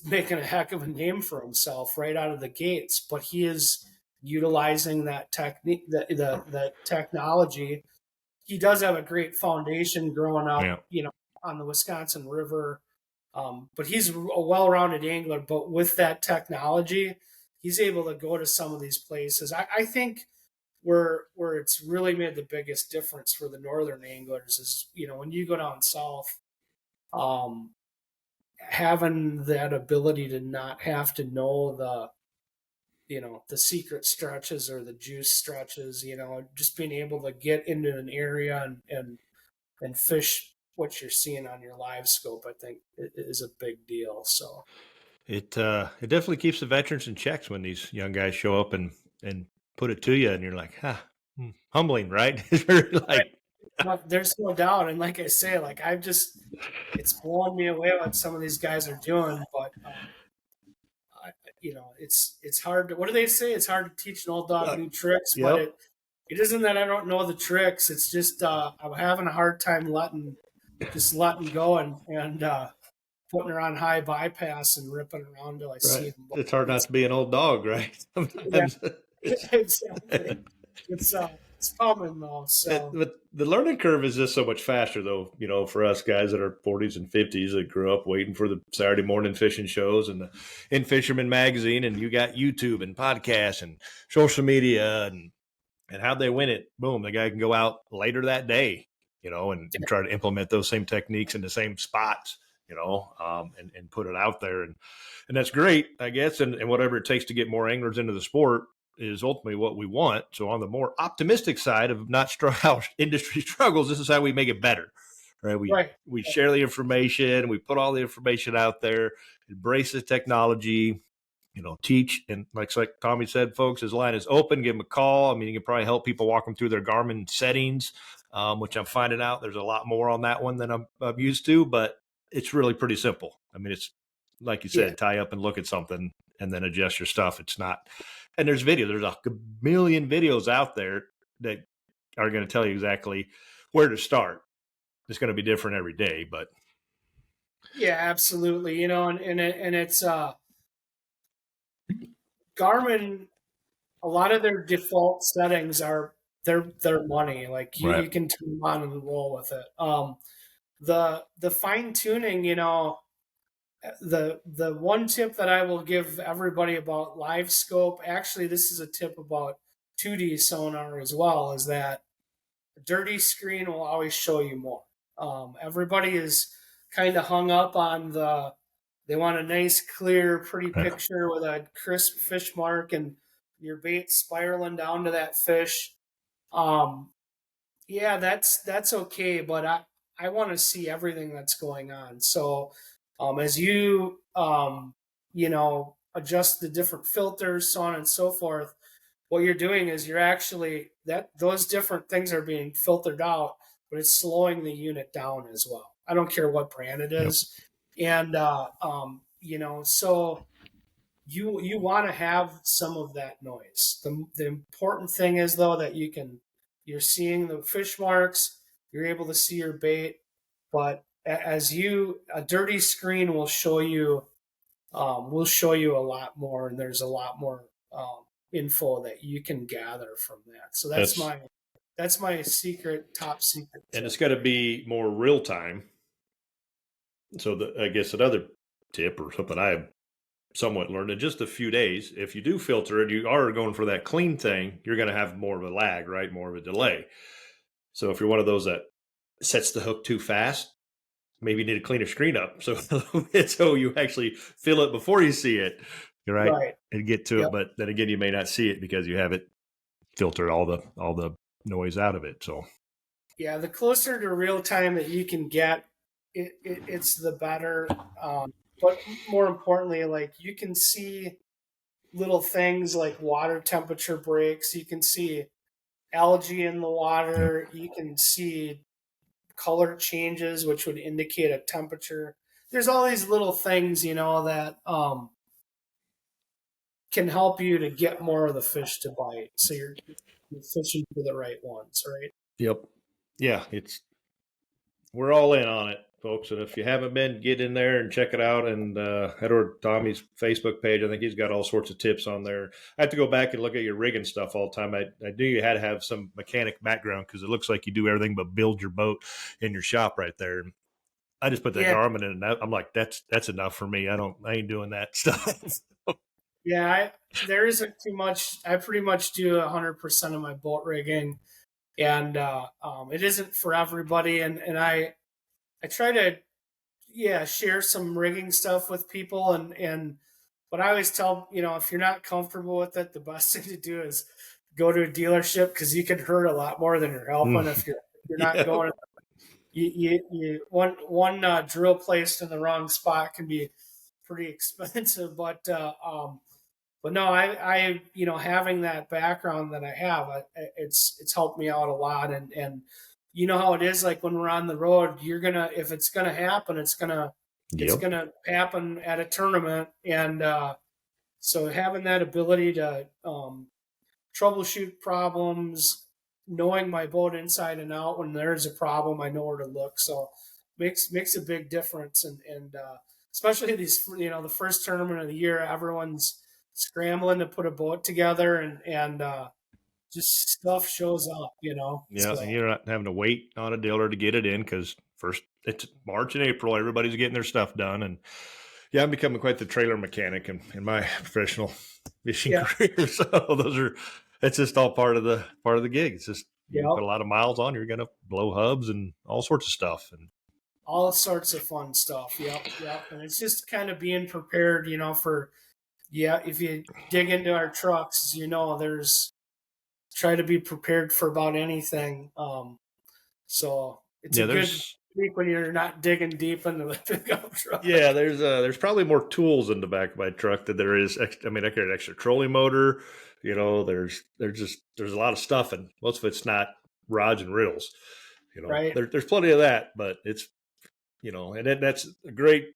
Speaker 2: making a heck of a name for himself right out of the gates. But he is utilizing that technique, the technology. He does have a great foundation growing up,
Speaker 1: Yeah.
Speaker 2: on the Wisconsin River. But he's a well-rounded angler. But with that technology, he's able to go to some of these places. I think where it's really made the biggest difference for the northern anglers is, when you go down south, um, having that ability to not have to know the secret stretches or the juice stretches, just being able to get into an area and fish what you're seeing on your live scope, I think is a big deal. So
Speaker 1: It definitely keeps the veterans in checks when these young guys show up and put it to you, and you're like, humbling, right? It's very like,
Speaker 2: there's no doubt. And like I say, like it's blowing me away what some of these guys are doing. But it's hard to, what do they say? It's hard to teach an old dog new tricks.
Speaker 1: Yep.
Speaker 2: But it isn't that I don't know the tricks. It's just I'm having a hard time letting go and putting her on high bypass and ripping around till I see them.
Speaker 1: It's hard not to be an old dog, right?
Speaker 2: Yeah,
Speaker 1: Sometimes
Speaker 2: exactly. It's It's coming though. So
Speaker 1: But the learning curve is just so much faster, though. For us guys that are 40s and 50s that grew up waiting for the Saturday morning fishing shows and the In Fisherman magazine, and you got YouTube and podcasts and social media, and how they win it. Boom, the guy can go out later that day, and try to implement those same techniques in the same spots, and put it out there, and that's great, I guess, and whatever it takes to get more anglers into the sport is ultimately what we want. So on the more optimistic side of not how industry struggles, this is how we make it better, right? We share the information, we put all the information out there, embrace the technology, teach. And like Tommy said, folks, his line is open. Give him a call. I mean, you can probably help people walk them through their Garmin settings, which I'm finding out there's a lot more on that one than I'm used to, but it's really pretty simple. I mean, it's like you said, tie up and look at something and then adjust your stuff. It's not, and there's there's a million videos out there that are going to tell you exactly where to start. It's going to be different every day, but
Speaker 2: yeah, absolutely. And it's Garmin. A lot of their default settings are their money. Like you can turn them on and roll with it. The fine tuning, the one tip that I will give everybody about live scope, actually this is a tip about 2D sonar as well, is that a dirty screen will always show you more. Everybody is kind of hung up on they want a nice, clear, pretty picture with a crisp fish mark and your bait spiraling down to that fish. Yeah, that's okay, but I want to see everything that's going on. So as adjust the different filters, so on and so forth, what you're doing is you're actually those different things are being filtered out, but it's slowing the unit down as well. I don't care what brand it is. And so you want to have some of that noise. The important thing is though that you're seeing the fish marks, you're able to see your bait, but a dirty screen will show you a lot more, and there's a lot more info that you can gather from that. So that's my top secret tip.
Speaker 1: And it's got to be more real time. So I guess another tip or something I have somewhat learned in just a few days, if you do filter and you are going for that clean thing, you're going to have more of a lag, right? More of a delay. So if you're one of those that sets the hook too fast, maybe you need to clean your screen up so you actually feel it before you see it, right? And get to it. But then again, you may not see it because you haven't filtered all the noise out of it. So
Speaker 2: yeah, the closer to real time that you can get, it's the better. But more importantly, like you can see little things like water temperature breaks. You can see algae in the water. You can see color changes, which would indicate a temperature. There's all these little things, that can help you to get more of the fish to bite. So you're fishing for the right ones, right?
Speaker 1: Yep. Yeah, we're all in on it, folks. And if you haven't been, get in there and check it out. And head over to Tommy's Facebook page. I think he's got all sorts of tips on there. I have to go back and look at your rigging stuff all the time. I knew you had to have some mechanic background because it looks like you do everything but build your boat in your shop right there. I just put that Garmin in, and I'm like, that's enough for me. I ain't doing that stuff.
Speaker 2: Yeah, there isn't too much. I pretty much do 100% of my boat rigging, and it isn't for everybody. And I try to share some rigging stuff with people, but I always tell if you're not comfortable with it, the best thing to do is go to a dealership because you can hurt a lot more than you're helping if you're not going. One drill placed in the wrong spot can be pretty expensive, but no, I having that background that I have, it's helped me out a lot, and you know how it is, like when we're on the road, if it's gonna happen, it's gonna happen at a tournament, and so having that ability to troubleshoot problems, knowing my boat inside and out, when there's a problem, I know where to look. So makes a big difference, and especially these, the first tournament of the year, everyone's scrambling to put a boat together, and just stuff shows up,
Speaker 1: Yeah, and
Speaker 2: So
Speaker 1: you're not having to wait on a dealer to get it in because first it's March and April, everybody's getting their stuff done, and yeah, I'm becoming quite the trailer mechanic in my professional fishing
Speaker 2: yeah,
Speaker 1: career. So it's just all part of the gig. It's just you
Speaker 2: yep,
Speaker 1: put a lot of miles on, you're gonna blow hubs and all sorts of stuff. And
Speaker 2: all sorts of fun stuff. Yep, yep. And it's just kind of being prepared, for if you dig into our trucks, there's try to be prepared for about anything. So it's a
Speaker 1: yeah,
Speaker 2: good
Speaker 1: there's
Speaker 2: week when you're not digging deep into the pickup truck.
Speaker 1: yeah, there's probably more tools in the back of my truck than there is. I mean, I got an extra trolling motor. There's a lot of stuff, and most of it's not rods and reels.
Speaker 2: Right.
Speaker 1: There's plenty of that, but it's and that's a great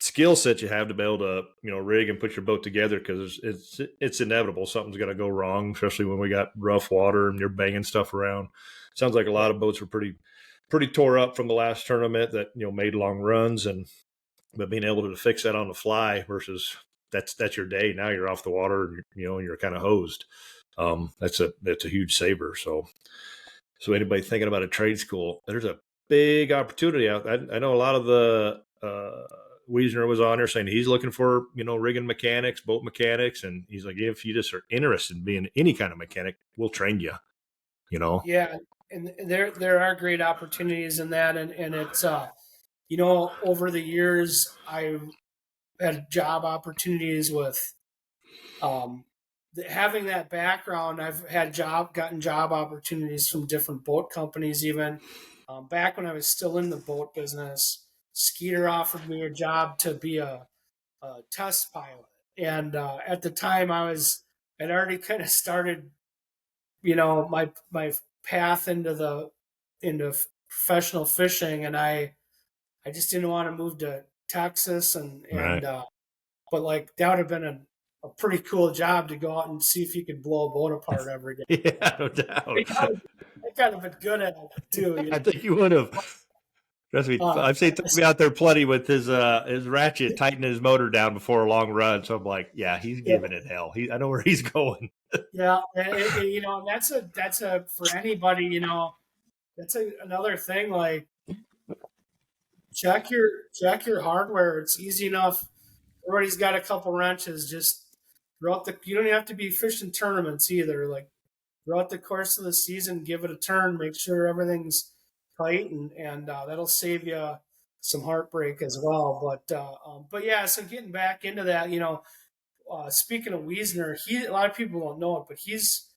Speaker 1: skill set you have to be able to rig and put your boat together because it's inevitable something's going to go wrong, especially when we got rough water and you're banging stuff around. Sounds like a lot of boats were pretty tore up from the last tournament that made long runs, but being able to fix that on the fly versus that's your day. Now you're off the water and you're kind of hosed. That's a huge saver. So anybody thinking about a trade school, there's a big opportunity out. I know a lot of the Wiesner was on there saying he's looking for rigging mechanics, boat mechanics, and he's like, if you just are interested in being any kind of mechanic, we'll train you.
Speaker 2: Yeah, and there are great opportunities in that, and it's over the years I've had job opportunities with having that background. I've gotten job opportunities from different boat companies. Even back when I was still in the boat business, Skeeter offered me a job to be a test pilot, and at the time I'd already kind of started, my path into professional fishing, and I just didn't want to move to Texas,
Speaker 1: Right.
Speaker 2: but like that would have been a pretty cool job to go out and see if you could blow a boat apart every day.
Speaker 1: Yeah, no doubt.
Speaker 2: I kind of been good at it too.
Speaker 1: I think you would have. Trust me,
Speaker 2: Uh,
Speaker 1: I've seen Tommy out there plenty with his ratchet tightening his motor down before a long run. So I'm like, yeah, he's
Speaker 2: yeah,
Speaker 1: giving it hell. I know where he's going.
Speaker 2: yeah, that's a for anybody. That's another thing. Like check your hardware. It's easy enough. Everybody's got a couple wrenches. Just throughout you don't have to be fishing tournaments either. Like throughout the course of the season, give it a turn. Make sure everything's tight, and that'll save you some heartbreak as well. But yeah. So getting back into that, speaking of Wiesner, a lot of people don't know it, but he's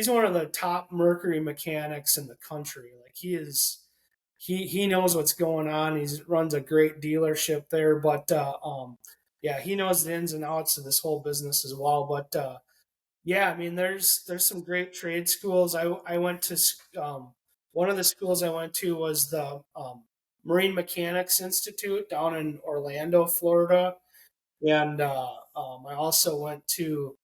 Speaker 2: one of the top Mercury mechanics in the country. Like he knows what's going on. He runs a great dealership there, but yeah, he knows the ins and outs of this whole business as well. But yeah, I mean, there's some great trade schools. I went to one of the schools I went to was the Marine Mechanics Institute down in Orlando, Florida, and I also went to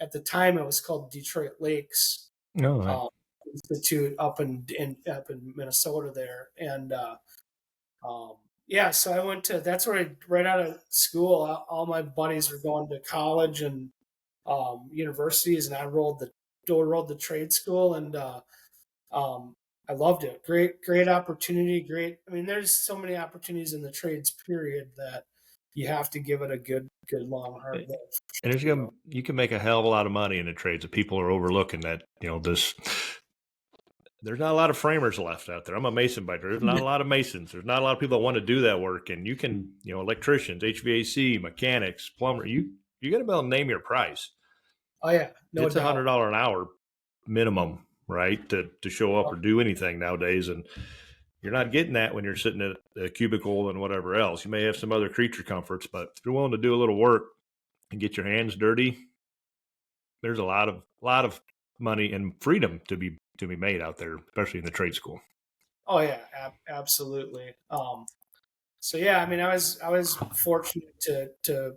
Speaker 2: at the time it was called Detroit Lakes
Speaker 1: No, right.
Speaker 2: um, Institute up in Minnesota there, and yeah, so I went to that's where right out of school, all my buddies were going to college and universities, and I rode the trade school, and um, I loved it. Great opportunity. Great. I mean, there's so many opportunities in the trades period that you have to give it a good long hard
Speaker 1: And
Speaker 2: look.
Speaker 1: you can make a hell of a lot of money in the trades that people are overlooking that, this there's not a lot of framers left out there. I'm a mason by trade. There's not a lot of masons. There's not a lot of people that want to do that work. And you can, electricians, HVAC, mechanics, plumber, you got to be able to name your price.
Speaker 2: Oh yeah, no
Speaker 1: It's
Speaker 2: doubt.
Speaker 1: $100 an hour minimum, right? To show up or do anything nowadays. And you're not getting that when you're sitting at a cubicle and whatever else. You may have some other creature comforts, but if you're willing to do a little work and get your hands dirty, there's a lot of money and freedom to be made out there, especially in the trade school.
Speaker 2: Oh yeah, absolutely. So yeah, I mean, I was fortunate to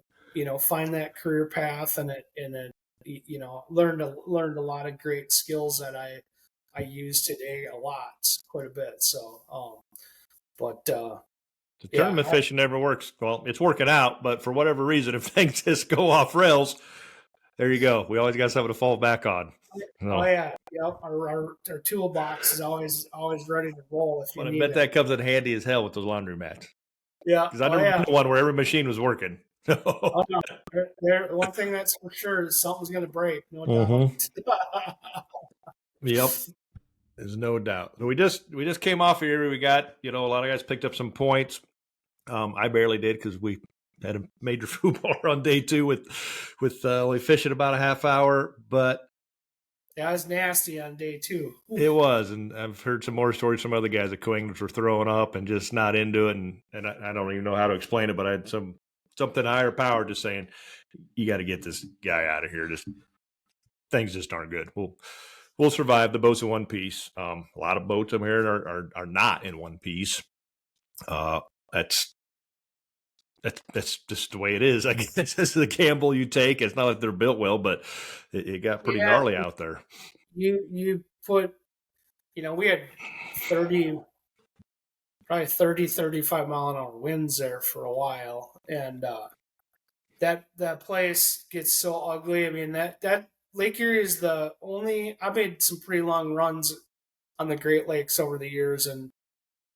Speaker 2: find that career path, and it learned a lot of great skills that I use today quite a bit. So but
Speaker 1: The
Speaker 2: yeah,
Speaker 1: tournament fishing never works. Well, it's working out, but for whatever reason, if things just go off rails, There you go. We always got something to fall back on.
Speaker 2: Oh yeah, yep. Our toolbox is always ready to roll if you
Speaker 1: But I
Speaker 2: need
Speaker 1: bet
Speaker 2: it.
Speaker 1: that comes in handy as hell with those laundry mats.
Speaker 2: Yeah.
Speaker 1: Because I
Speaker 2: Oh
Speaker 1: never been
Speaker 2: yeah.
Speaker 1: to one where every machine was working.
Speaker 2: Oh no. One thing that's for sure is something's going to break, no
Speaker 1: Mm-hmm.
Speaker 2: doubt.
Speaker 1: Yep. There's no doubt. So we just came off here. We got, a lot of guys picked up some points. I barely did because we had a major food bar on day 2 with only fishing about a half hour, but
Speaker 2: That was nasty on day 2.
Speaker 1: it was, and I've heard some more stories from other guys at Coenglers were throwing up and just not into it, and I don't even know how to explain it, but I had something higher power just saying, you got to get this guy out of here. Just things just aren't good. We'll survive. The boat's in one piece. A lot of boats up here are not in one piece. That's just the way it is. I guess this is the gamble you take. It's not that they're built well, but it got pretty gnarly out there.
Speaker 2: You put, we had 35 mile an hour winds there for a while, and that place gets so ugly. I mean, that Lake Erie is the only. I made some pretty long runs on the Great Lakes over the years, and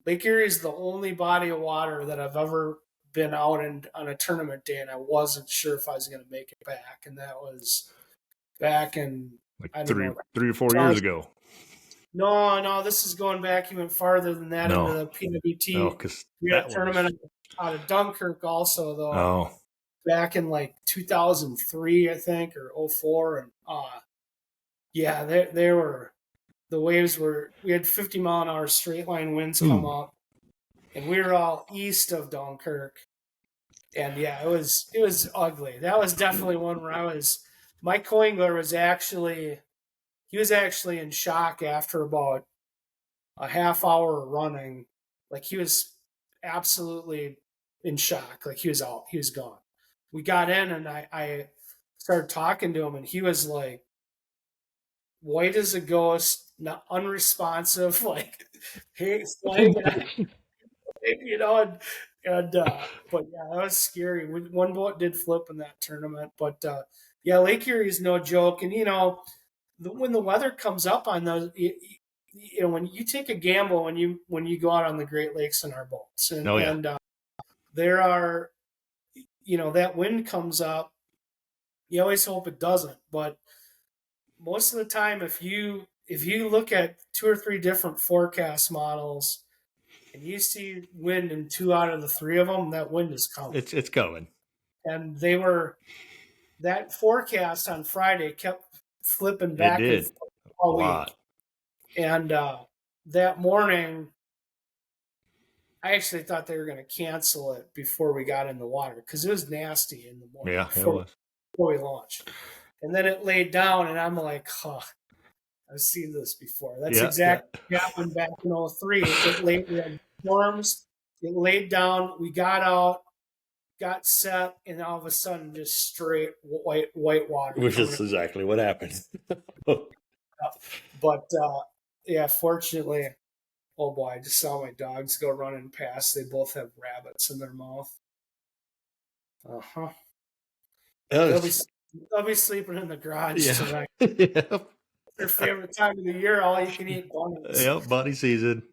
Speaker 2: Lake Erie is the only body of water that I've ever been out on a tournament day, and I wasn't sure if I was going to make it back, and that was back in
Speaker 1: like 3 or 4 years ago.
Speaker 2: No, this is going back even farther than that into the PWT.
Speaker 1: No, because
Speaker 2: we had a tournament out of Dunkirk also, though.
Speaker 1: Oh.
Speaker 2: Back in like 2003, I think, or 04, and yeah, there were the waves were. We had 50 mile an hour straight line winds come up, and we were all east of Dunkirk, and yeah, it was ugly. That was definitely one where my coingler was actually in shock after about a half hour running. Like he was absolutely in shock. Like he was out. He was gone. We got in and I started talking to him and he was like white as a ghost, not unresponsive, like hey, and but yeah, that was scary. One boat did flip in that tournament, but yeah, Lake Erie is no joke. And when the weather comes up on those, when you take a gamble when you go out on the Great Lakes in our boats, and there are, that wind comes up. You always hope it doesn't, but most of the time, if you look at 2 or 3 different forecast models, and you see wind in 2 out of the 3 of them, that wind is coming.
Speaker 1: It's coming.
Speaker 2: And that forecast on Friday kept flipping back
Speaker 1: and forth
Speaker 2: all week. And that morning, I actually thought they were going to cancel it before we got in the water because it was nasty in the morning.
Speaker 1: Yeah, it was.
Speaker 2: Before we launched. And then it laid down, and I'm like, I've seen this before. That's exactly what happened back in 03. We had storms. It laid down. We got out, got set, and all of a sudden, just straight white water.
Speaker 1: Which is exactly what happened.
Speaker 2: But yeah, fortunately, oh boy, I just saw my dogs go running past. They both have rabbits in their mouth. They'll be sleeping in the garage tonight.
Speaker 1: Yep.
Speaker 2: Their favorite time of the year, all you can eat bunnies.
Speaker 1: Yep, bunny season.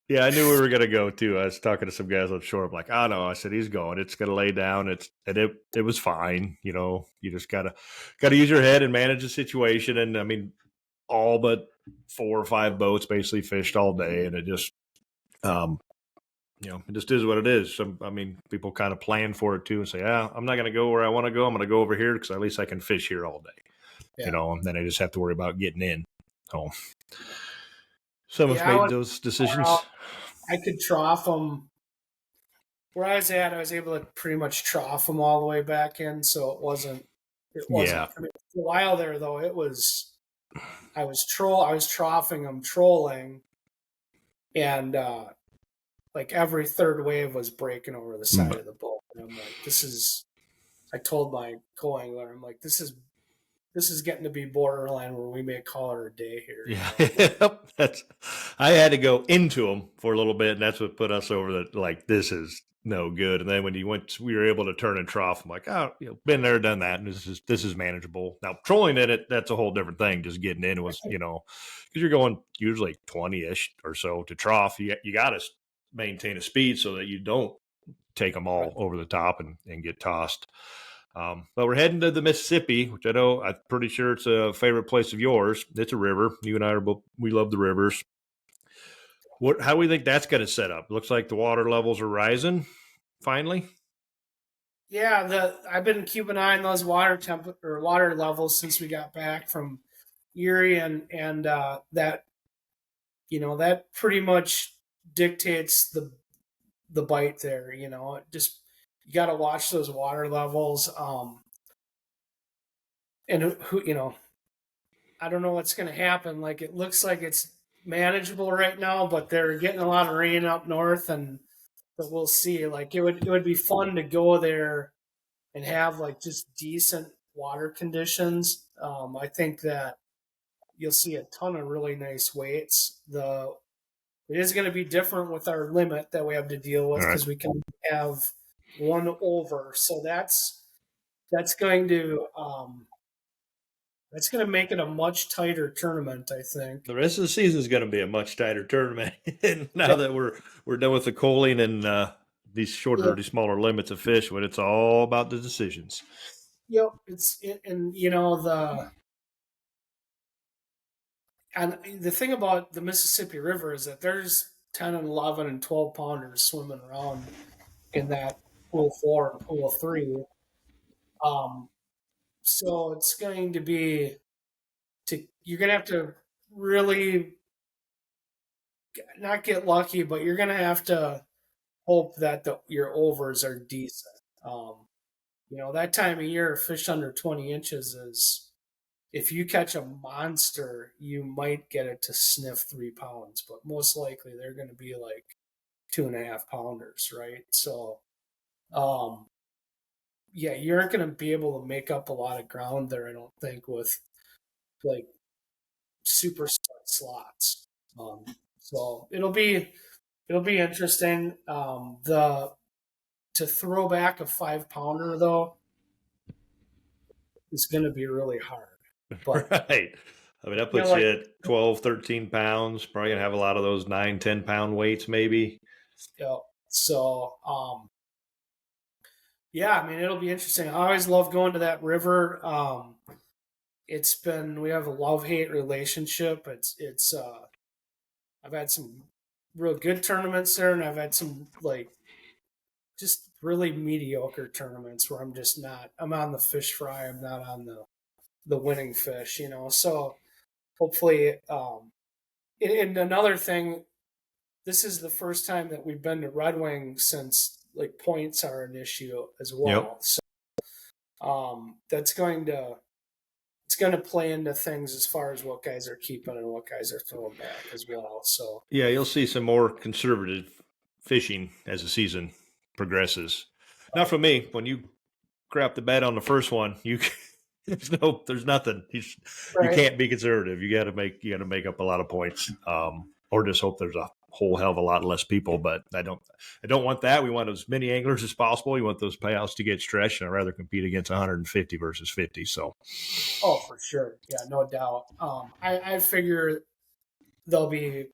Speaker 1: Yeah, I knew we were gonna go too. I was talking to some guys on shore. I'm like, oh no, I said he's going. It's gonna lay down. It was fine. You just gotta use your head and manage the situation. And I mean, all but 4 or 5 boats basically fished all day, and it just it just is what it is. So, I mean, people kind of plan for it too and say, I'm not going to go where I want to go. I'm going to go over here because at least I can fish here all day. Yeah. And then I just have to worry about getting in. So some have made those decisions.
Speaker 2: I could trough them. Where I was at, I was able to pretty much trough them all the way back in. So it wasn't.
Speaker 1: Yeah.
Speaker 2: I mean, for a while there, though, I was troughing them, trolling, and like every third wave was breaking over the side of the boat. And I'm like, I told my co-angler, I'm like, this is getting to be borderline where we may call her a day here.
Speaker 1: Yeah. I had to go into them for a little bit, and that's what put us over the, like, this is no good. And then when we were able to turn and trough. I'm like, oh, been there, done that, and this is manageable. Now trolling in it, that's a whole different thing. Just getting in was, because you're going usually 20-ish or so to trough. You got to maintain a speed so that you don't take them all over the top and get tossed. But we're heading to the Mississippi, which I'm pretty sure it's a favorite place of yours. It's a river. You and I we love the rivers. How do we think that's going to set up? Looks like the water levels are rising finally.
Speaker 2: Yeah, I've been keeping an eye on those water levels since we got back from Erie, and that that pretty much dictates the bite there. Just you got to watch those water levels. And who I don't know what's going to happen. Like, it looks like it's manageable right now, but they're getting a lot of rain up north, but we'll see. Like, it would be fun to go there and have like just decent water conditions. I think that you'll see a ton of really nice weights. It is going to be different with our limit that we have to deal with, because we can have one over. So that's going to make it a much tighter tournament, I think.
Speaker 1: The rest of the season is going to be a much tighter tournament. Now that we're done with the coaling and these shorter, these smaller limits of fish, when it's all about the decisions.
Speaker 2: Yep, and the thing about the Mississippi River is that there's 10 and 11 and 12 pounders swimming around in that pool 4 and pool 3. So it's going to be you're going to have to really not get lucky, but you're going to have to hope that your overs are decent. That time of year, fish under 20 inches is, if you catch a monster, you might get it to sniff 3 pounds, but most likely they're going to be like 2.5 pounders, right? So, yeah, you aren't going to be able to make up a lot of ground there, I don't think, with like super slots. So it'll be interesting. To throw back a 5-pounder though is going to be really hard. But
Speaker 1: right. I mean, that puts you at 12, 13 pounds. Probably going to have a lot of those 9, 10-pound weights, maybe.
Speaker 2: Yeah. So, yeah, I mean, it'll be interesting. I always love going to that river. We have a love-hate relationship. I've had some real good tournaments there, and I've had some just really mediocre tournaments where I'm on the fish fry. I'm not on the winning fish, So hopefully, and another thing, this is the first time that we've been to Red Wing since points are an issue as well. Yep. So it's going to play into things as far as what guys are keeping and what guys are throwing back as well. So
Speaker 1: yeah, you'll see some more conservative fishing as the season progresses. Not for me. When you crap the bet on the first one, there's nothing. You can't be conservative. You got to make up a lot of points, or just hope there's a whole hell of a lot less people. But I don't want that. We want as many anglers as possible. We want those payouts to get stretched, and I'd rather compete against 150 versus 50. So,
Speaker 2: for sure, yeah, no doubt. I figure they'll be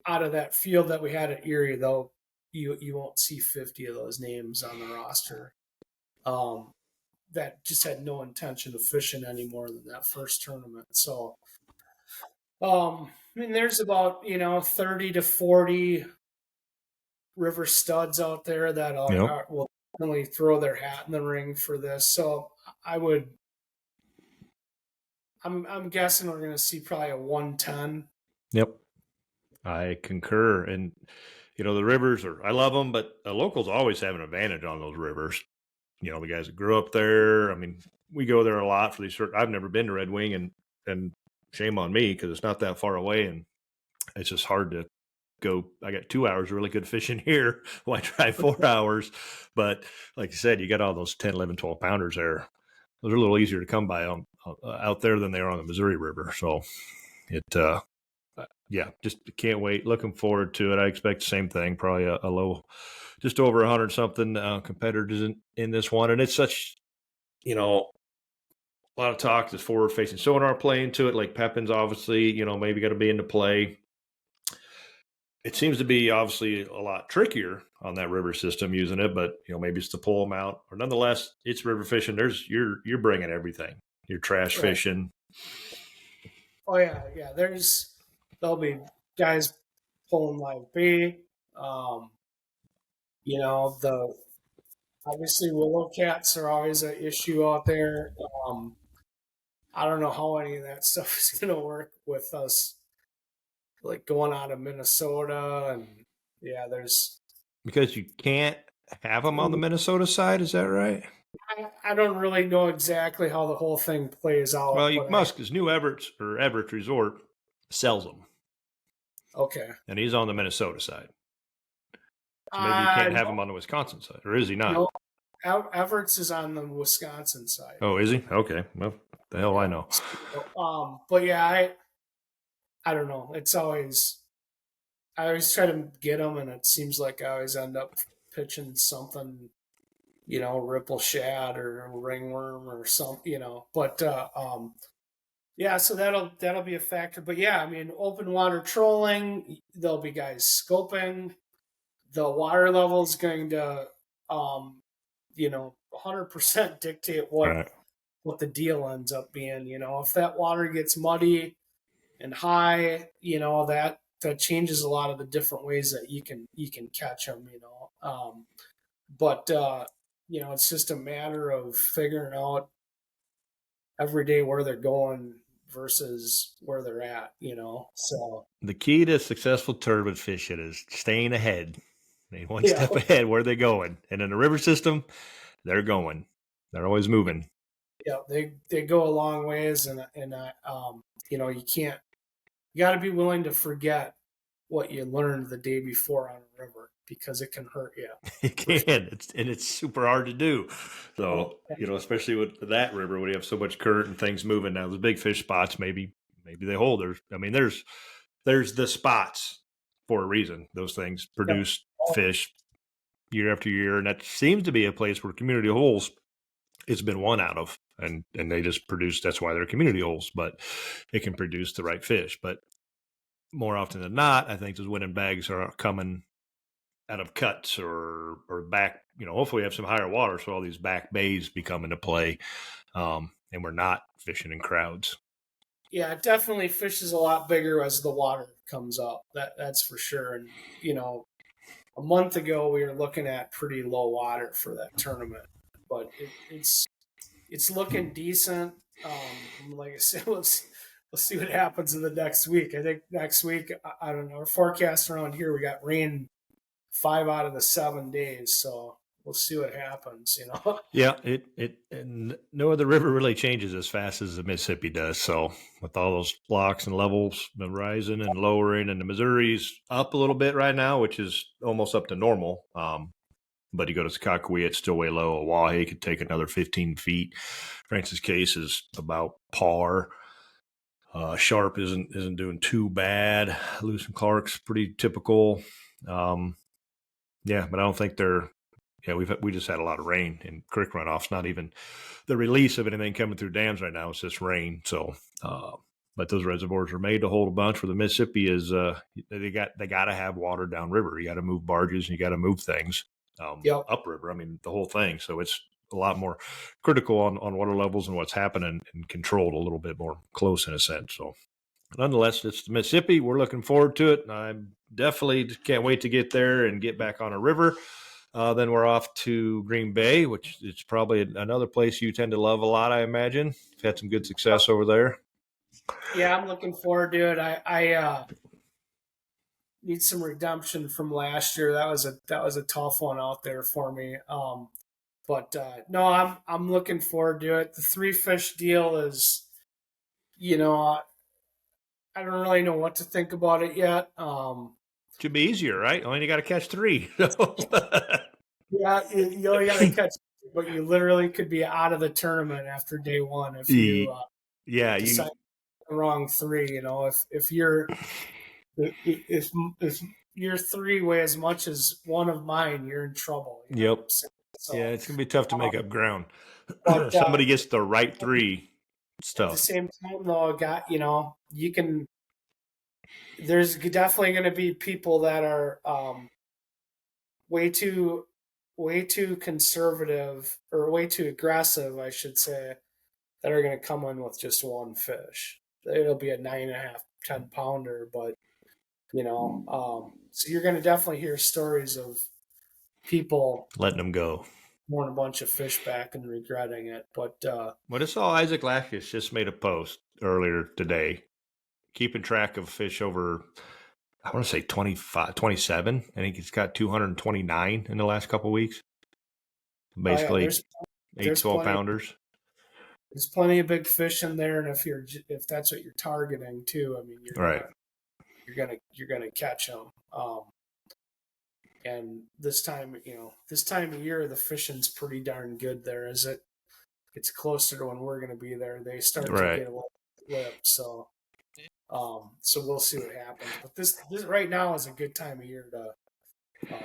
Speaker 2: out of that field that we had at Erie, though. You won't see 50 of those names on the roster. That just had no intention of fishing any more than that first tournament. So, I mean, there's about 30 to 40 river studs out there that will definitely throw their hat in the ring for this. So I'm guessing we're going to see probably a 110.
Speaker 1: Yep, I concur. And the rivers I love them, but the locals always have an advantage on those rivers. The guys that grew up there. I mean, we go there a lot for these. I've never been to Red Wing, and shame on me because it's not that far away, and it's just hard to go. I got 2 hours of really good fishing here. Why drive 4 hours? But like you said, you got all those 10, 11, 12 pounders there. Those are a little easier to come by out there than they are on the Missouri River. So yeah, just can't wait. Looking forward to it. I expect the same thing. Probably a low, just over 100 something competitors in this one, and it's such, a lot of talk. This forward facing sonar play into it. Like Pepin's obviously, maybe got to be into play. It seems to be obviously a lot trickier on that river system using it, but maybe it's to pull them out. Or nonetheless, it's river fishing. You're bringing everything. You're trash
Speaker 2: Right.
Speaker 1: fishing.
Speaker 2: Oh yeah, yeah. There'll be guys pulling live bait. The obviously willow cats are always an issue out there. I don't know how any of that stuff is going to work with us, like going out of Minnesota, and yeah, there's.
Speaker 1: Because you can't have them on the Minnesota side, is that right?
Speaker 2: I don't really know exactly how the whole thing plays out.
Speaker 1: Well, you must, because New Everett's or Everett Resort sells them.
Speaker 2: Okay.
Speaker 1: And he's on the Minnesota side. So maybe you can't have him on the Wisconsin side, or is he not?
Speaker 2: No, Everett's is on the Wisconsin side.
Speaker 1: Oh, is he? Okay. Well, the hell I know.
Speaker 2: But yeah, I don't know. It's always, I always try to get them, and it seems like I always end up pitching something, ripple shad or ringworm or something, But yeah, so that'll be a factor. But yeah, I mean, open water trolling, there'll be guys scoping. The water level is going to, 100% dictate what the deal ends up being. If that water gets muddy and high, that changes a lot of the different ways that you can catch them. But it's just a matter of figuring out every day where they're going versus where they're at. So
Speaker 1: the key to successful turbot fishing is staying ahead. One step ahead where they're going. And in the river system, they're going. They're always moving.
Speaker 2: Yeah, they go a long ways, and you got to be willing to forget what you learned the day before on a river, because it can hurt you.
Speaker 1: It can. It's super hard to do. So, especially with that river when you have so much current and things moving. Now, the big fish spots, maybe they hold. There's the spots for a reason. Those things produce fish year after year, and that seems to be a place where community holes it's been one out of, and they just produce. That's why they're community holes, but it can produce the right fish. But more often than not, I think those winning bags are coming out of cuts or back. Hopefully we have some higher water, so all these back bays become into play, and we're not fishing in crowds.
Speaker 2: Yeah, it definitely fishes a lot bigger as the water comes up. That's for sure. And a month ago we were looking at pretty low water for that tournament, but it's looking decent. Like I said, we'll see what happens in the next week. I think next week, I don't know, our forecast around here, we got rain 5 out of the 7 days, so we'll see what happens.
Speaker 1: Yeah, and no other river really changes as fast as the Mississippi does. So with all those blocks and levels rising and lowering, and the Missouri's up a little bit right now, which is almost up to normal. But you go to Sakakawea, it's still way low. AOY could take another 15 feet. Francis Case is about par. Sharp isn't doing too bad. Lewis and Clark's pretty typical. Yeah, but I don't think they're. Yeah, we just had a lot of rain and creek runoffs. Not even the release of anything coming through dams right now. It's just rain. So, but those reservoirs are made to hold a bunch. Where the Mississippi is, they got to have water downriver. You got to move barges and you got to move things upriver. I mean, the whole thing. So it's a lot more critical on water levels and what's happening, and controlled a little bit more close in a sense. So, nonetheless, it's the Mississippi. We're looking forward to it. I definitely can't wait to get there and get back on a river. Then we're off to Green Bay, which is probably another place you tend to love a lot, I imagine. You've had some good success over there.
Speaker 2: Yeah, I'm looking forward to it. I need some redemption from last year. That was a tough one out there for me. But no, I'm looking forward to it. The 3 fish deal is, I don't really know what to think about it yet.
Speaker 1: Should be easier, right? Only you got to catch 3.
Speaker 2: Yeah, you only got to catch, but you literally could be out of the tournament after day 1 if you decide the wrong 3. If you're If your three weigh as much as one of mine, you're in trouble. You know what
Speaker 1: Yep.
Speaker 2: I'm saying? So,
Speaker 1: Yeah, it's gonna be tough to make up ground.
Speaker 2: but
Speaker 1: Somebody gets the right three, it's
Speaker 2: at the
Speaker 1: tough.
Speaker 2: same time, though, you can. There's definitely going to be people that are way too way too conservative or way too aggressive, I should say, that are going to come in with just one fish. It'll be a 9.5, 10 pounder, but so you're going to definitely hear stories of people
Speaker 1: Letting them go.
Speaker 2: throwing a bunch of fish back and regretting it. But
Speaker 1: What I saw Isaac Lackus just made a post earlier today, keeping track of fish over, I want to say 25, 27. I think he's got 229 in the last couple of weeks.
Speaker 2: yeah,
Speaker 1: Basically, eight
Speaker 2: there's
Speaker 1: 12
Speaker 2: plenty
Speaker 1: pounders.
Speaker 2: there's plenty of big fish in there, and if that's what you're targeting too, I mean,
Speaker 1: Right.
Speaker 2: you're gonna catch them. And this time of year, the fishing's pretty darn good there. As it gets closer to when we're going to be there, they start to
Speaker 1: Right.
Speaker 2: get a little flipped. So, so we'll see what happens. But this right now is a good time of year to,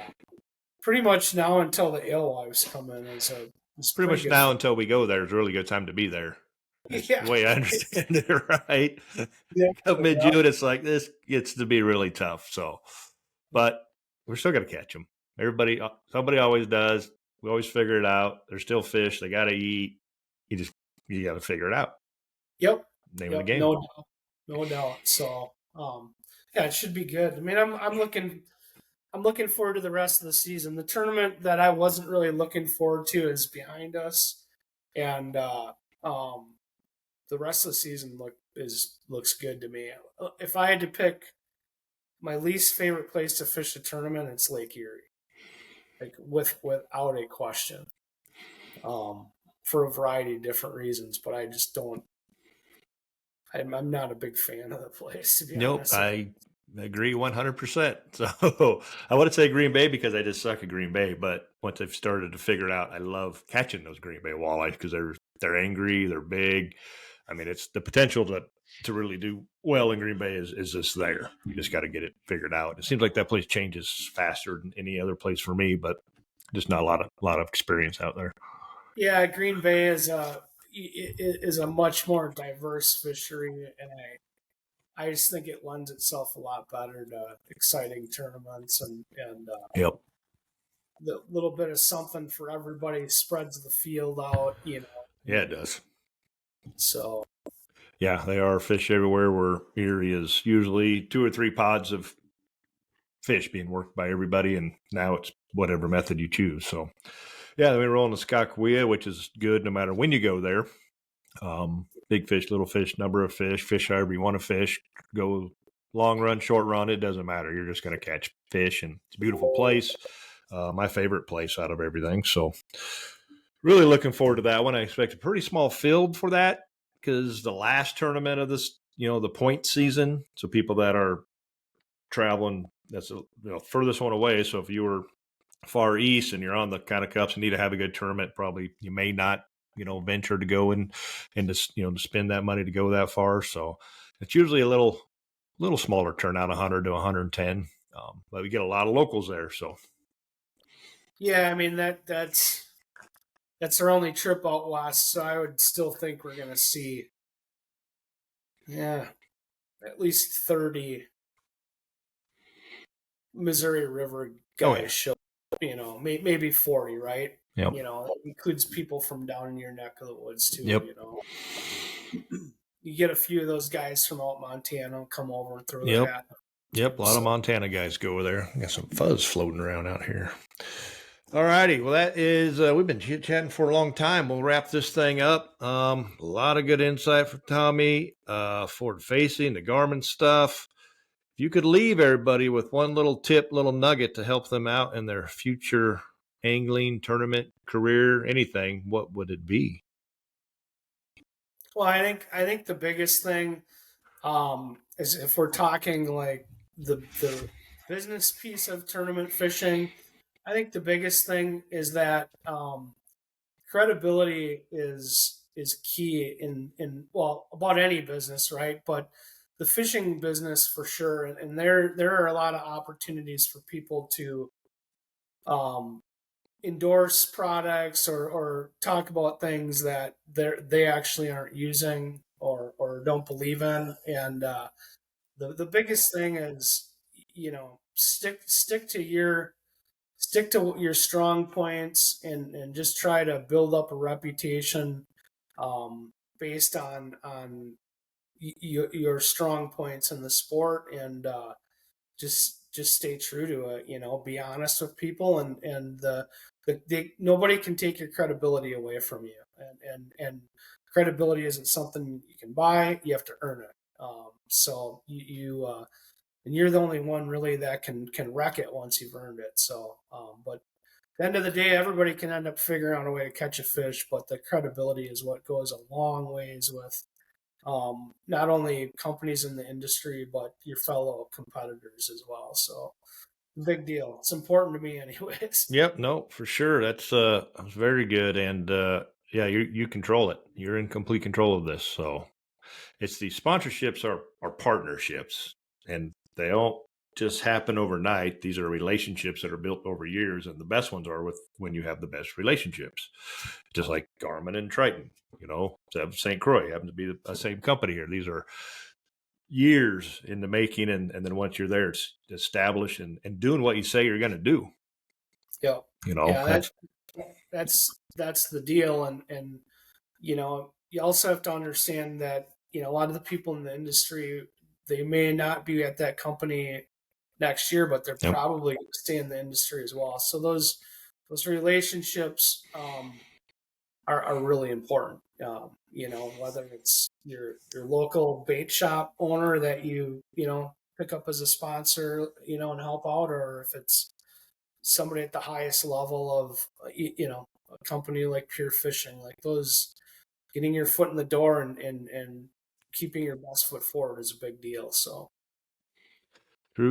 Speaker 2: pretty much now until the alewives come in is
Speaker 1: Pretty much
Speaker 2: good.
Speaker 1: now until we go there is a really good time to be there. That's
Speaker 2: Yeah.
Speaker 1: the way I understand it, right?
Speaker 2: Yeah.
Speaker 1: Mid June, it's like this gets to be really tough. So, but we're still going to catch them. Somebody always does. We always figure it out. They're still fish. They got to eat. You got to figure it out.
Speaker 2: Yep.
Speaker 1: Name of the game.
Speaker 2: No doubt. So, yeah, it should be good. I mean, I'm looking forward to the rest of the season. The tournament that I wasn't really looking forward to is behind us, and the rest of the season looks good to me. If I had to pick my least favorite place to fish a tournament, it's Lake Erie, like without a question, for a variety of different reasons. But I just don't. I'm not a big fan of the place, to be honest.
Speaker 1: I agree 100%. So I want to say Green Bay because I just suck at Green Bay, but once I've started to figure it out, I love catching those Green Bay walleyes because they're angry, they're big. I mean, it's the potential to really do well in Green Bay is just there. You just got to get it figured out. It seems like that place changes faster than any other place for me, but just not a lot of experience out there.
Speaker 2: Yeah, Green Bay is a much more diverse fishery, and I just think it lends itself a lot better to exciting tournaments and
Speaker 1: Yep.
Speaker 2: the little bit of something for everybody spreads the field out,
Speaker 1: Yeah, it does.
Speaker 2: So
Speaker 1: yeah, they are fish everywhere. Where Erie is usually 2 or 3 pods of fish being worked by everybody, and now it's whatever method you choose. So, yeah, we're rolling the Skakwea, which is good no matter when you go there. Big fish, little fish, number of fish however you want to fish. Go long run, short run, it doesn't matter. You're just going to catch fish, and it's a beautiful place. My favorite place out of everything. So, really looking forward to that one. I expect a pretty small field for that because the last tournament of this, the point season. So people that are traveling, that's furthest one away. So if you were far east and you're on the kind of cups and need to have a good tournament, probably you may not, venture to go and to spend that money to go that far. So it's usually a little smaller turnout, 100 to 110. But we get a lot of locals there. So
Speaker 2: yeah, I mean that's our only trip out west. So I would still think we're going to see, at least 30 Missouri River guys show. Maybe 40, right?
Speaker 1: Yep.
Speaker 2: It includes people from down in your neck of the woods too.
Speaker 1: Yep.
Speaker 2: You get a few of those guys from out Montana come over and throw their hat.
Speaker 1: Yep, a lot of Montana guys go over there. Got some fuzz floating around out here. All righty. Well, that is, we've been chit-chatting for a long time. We'll wrap this thing up. A lot of good insight from Tommy, forward facing, the Garmin stuff. If you could leave everybody with one little tip, little nugget to help them out in their future angling, tournament, career, anything, what would it be?
Speaker 2: Well, I think the biggest thing is if we're talking like the business piece of tournament fishing, I think the biggest thing is that credibility is key in about any business, right? But the fishing business for sure, and there are a lot of opportunities for people to um, endorse products or talk about things that they actually aren't using or don't believe in. And the biggest thing is, stick to your strong points and just try to build up a reputation based on your strong points in the sport, and just stay true to it. Be honest with people, and nobody can take your credibility away from you, and credibility isn't something you can buy. You have to earn it. So and you're the only one really that can wreck it once you've earned it. So, but at the end of the day, everybody can end up figuring out a way to catch a fish, but the credibility is what goes a long ways with not only companies in the industry, but your fellow competitors as well. So, big deal. It's important to me, anyways.
Speaker 1: Yep, no, for sure. That's very good, and yeah, you control it. You're in complete control of this. So it's these sponsorships are partnerships, and they don't just happen overnight. These are relationships that are built over years, and the best ones are when you have the best relationships. Just like Garmin and Triton, St. Croix happens to be the same company here. These are years in the making, and then once you're there, it's established and doing what you say you're going to do.
Speaker 2: Yeah,
Speaker 1: Yeah,
Speaker 2: that's the deal, and you also have to understand that a lot of the people in the industry, they may not be at that company next year, but they're probably going to stay in the industry as well. So those relationships are really important. Whether it's your local bait shop owner that you pick up as a sponsor, and help out, or if it's somebody at the highest level of a company like Pure Fishing, like those, getting your foot in the door and keeping your best foot forward is a big deal. So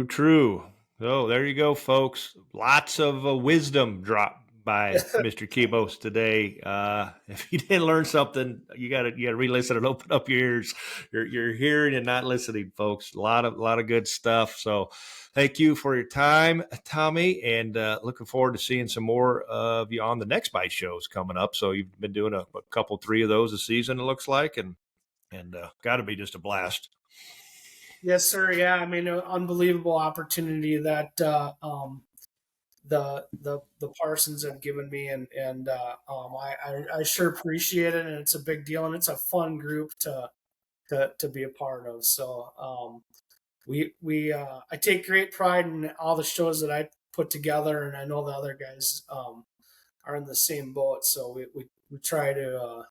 Speaker 1: true. Oh, there you go, folks. Lots of wisdom dropped by Mr. Kemos today. If you didn't learn something, you gotta re-listen and open up your ears. You're hearing and not listening, folks. A lot of good stuff. So thank you for your time, Tommy, and looking forward to seeing some more of you on the next bite shows coming up. So you've been doing a couple, 3 of those a season, it looks like, and got to be just a blast.
Speaker 2: Yes, sir. Yeah, I mean, an unbelievable opportunity that the Parsons have given me, and I sure appreciate it, and it's a big deal, and it's a fun group to be a part of. So I take great pride in all the shows that I put together, and I know the other guys are in the same boat. So we try to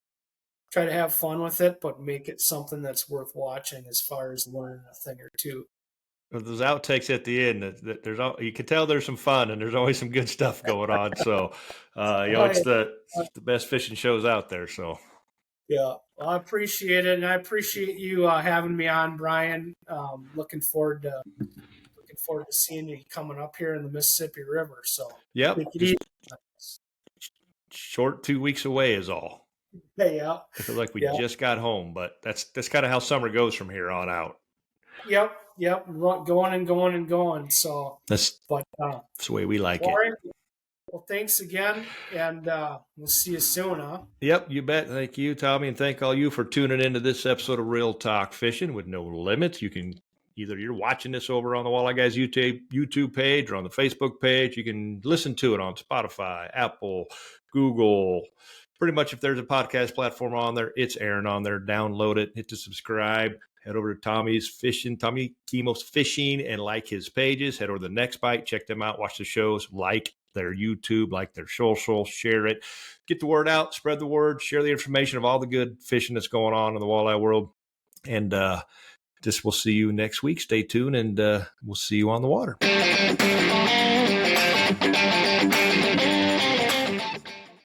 Speaker 2: have fun with it, but make it something that's worth watching as far as learning a thing or two.
Speaker 1: Those outtakes at the end, you can tell there's some fun, and there's always some good stuff going on. So, it's the best fishing shows out there. So,
Speaker 2: yeah, well, I appreciate it, and I appreciate you having me on, Brian. Looking forward to seeing you coming up here in the Mississippi River. So,
Speaker 1: yep, short 2 weeks away is all.
Speaker 2: Yeah,
Speaker 1: I feel like we just got home, but that's kind of how summer goes from here on out.
Speaker 2: Yep, going and going and going. So
Speaker 1: that's the way we like it.
Speaker 2: Well, thanks again, and we'll see you soon, huh?
Speaker 1: Yep, you bet. Thank you, Tommy, and thank all you for tuning into this episode of Real Talk Fishing with No Limits. You can you're watching this over on the Walleye Guys YouTube page or on the Facebook page. You can listen to it on Spotify, Apple, Google. Pretty much if there's a podcast platform on there, it's airing on there. Download it, hit the subscribe, head over to Tommy Kemos Fishing, and like his pages. Head over to the Next Bite, check them out, watch the shows, like their YouTube, like their social, share it. Get the word out, spread the word, share the information of all the good fishing that's going on in the walleye world. And we'll see you next week. Stay tuned, and we'll see you on the water.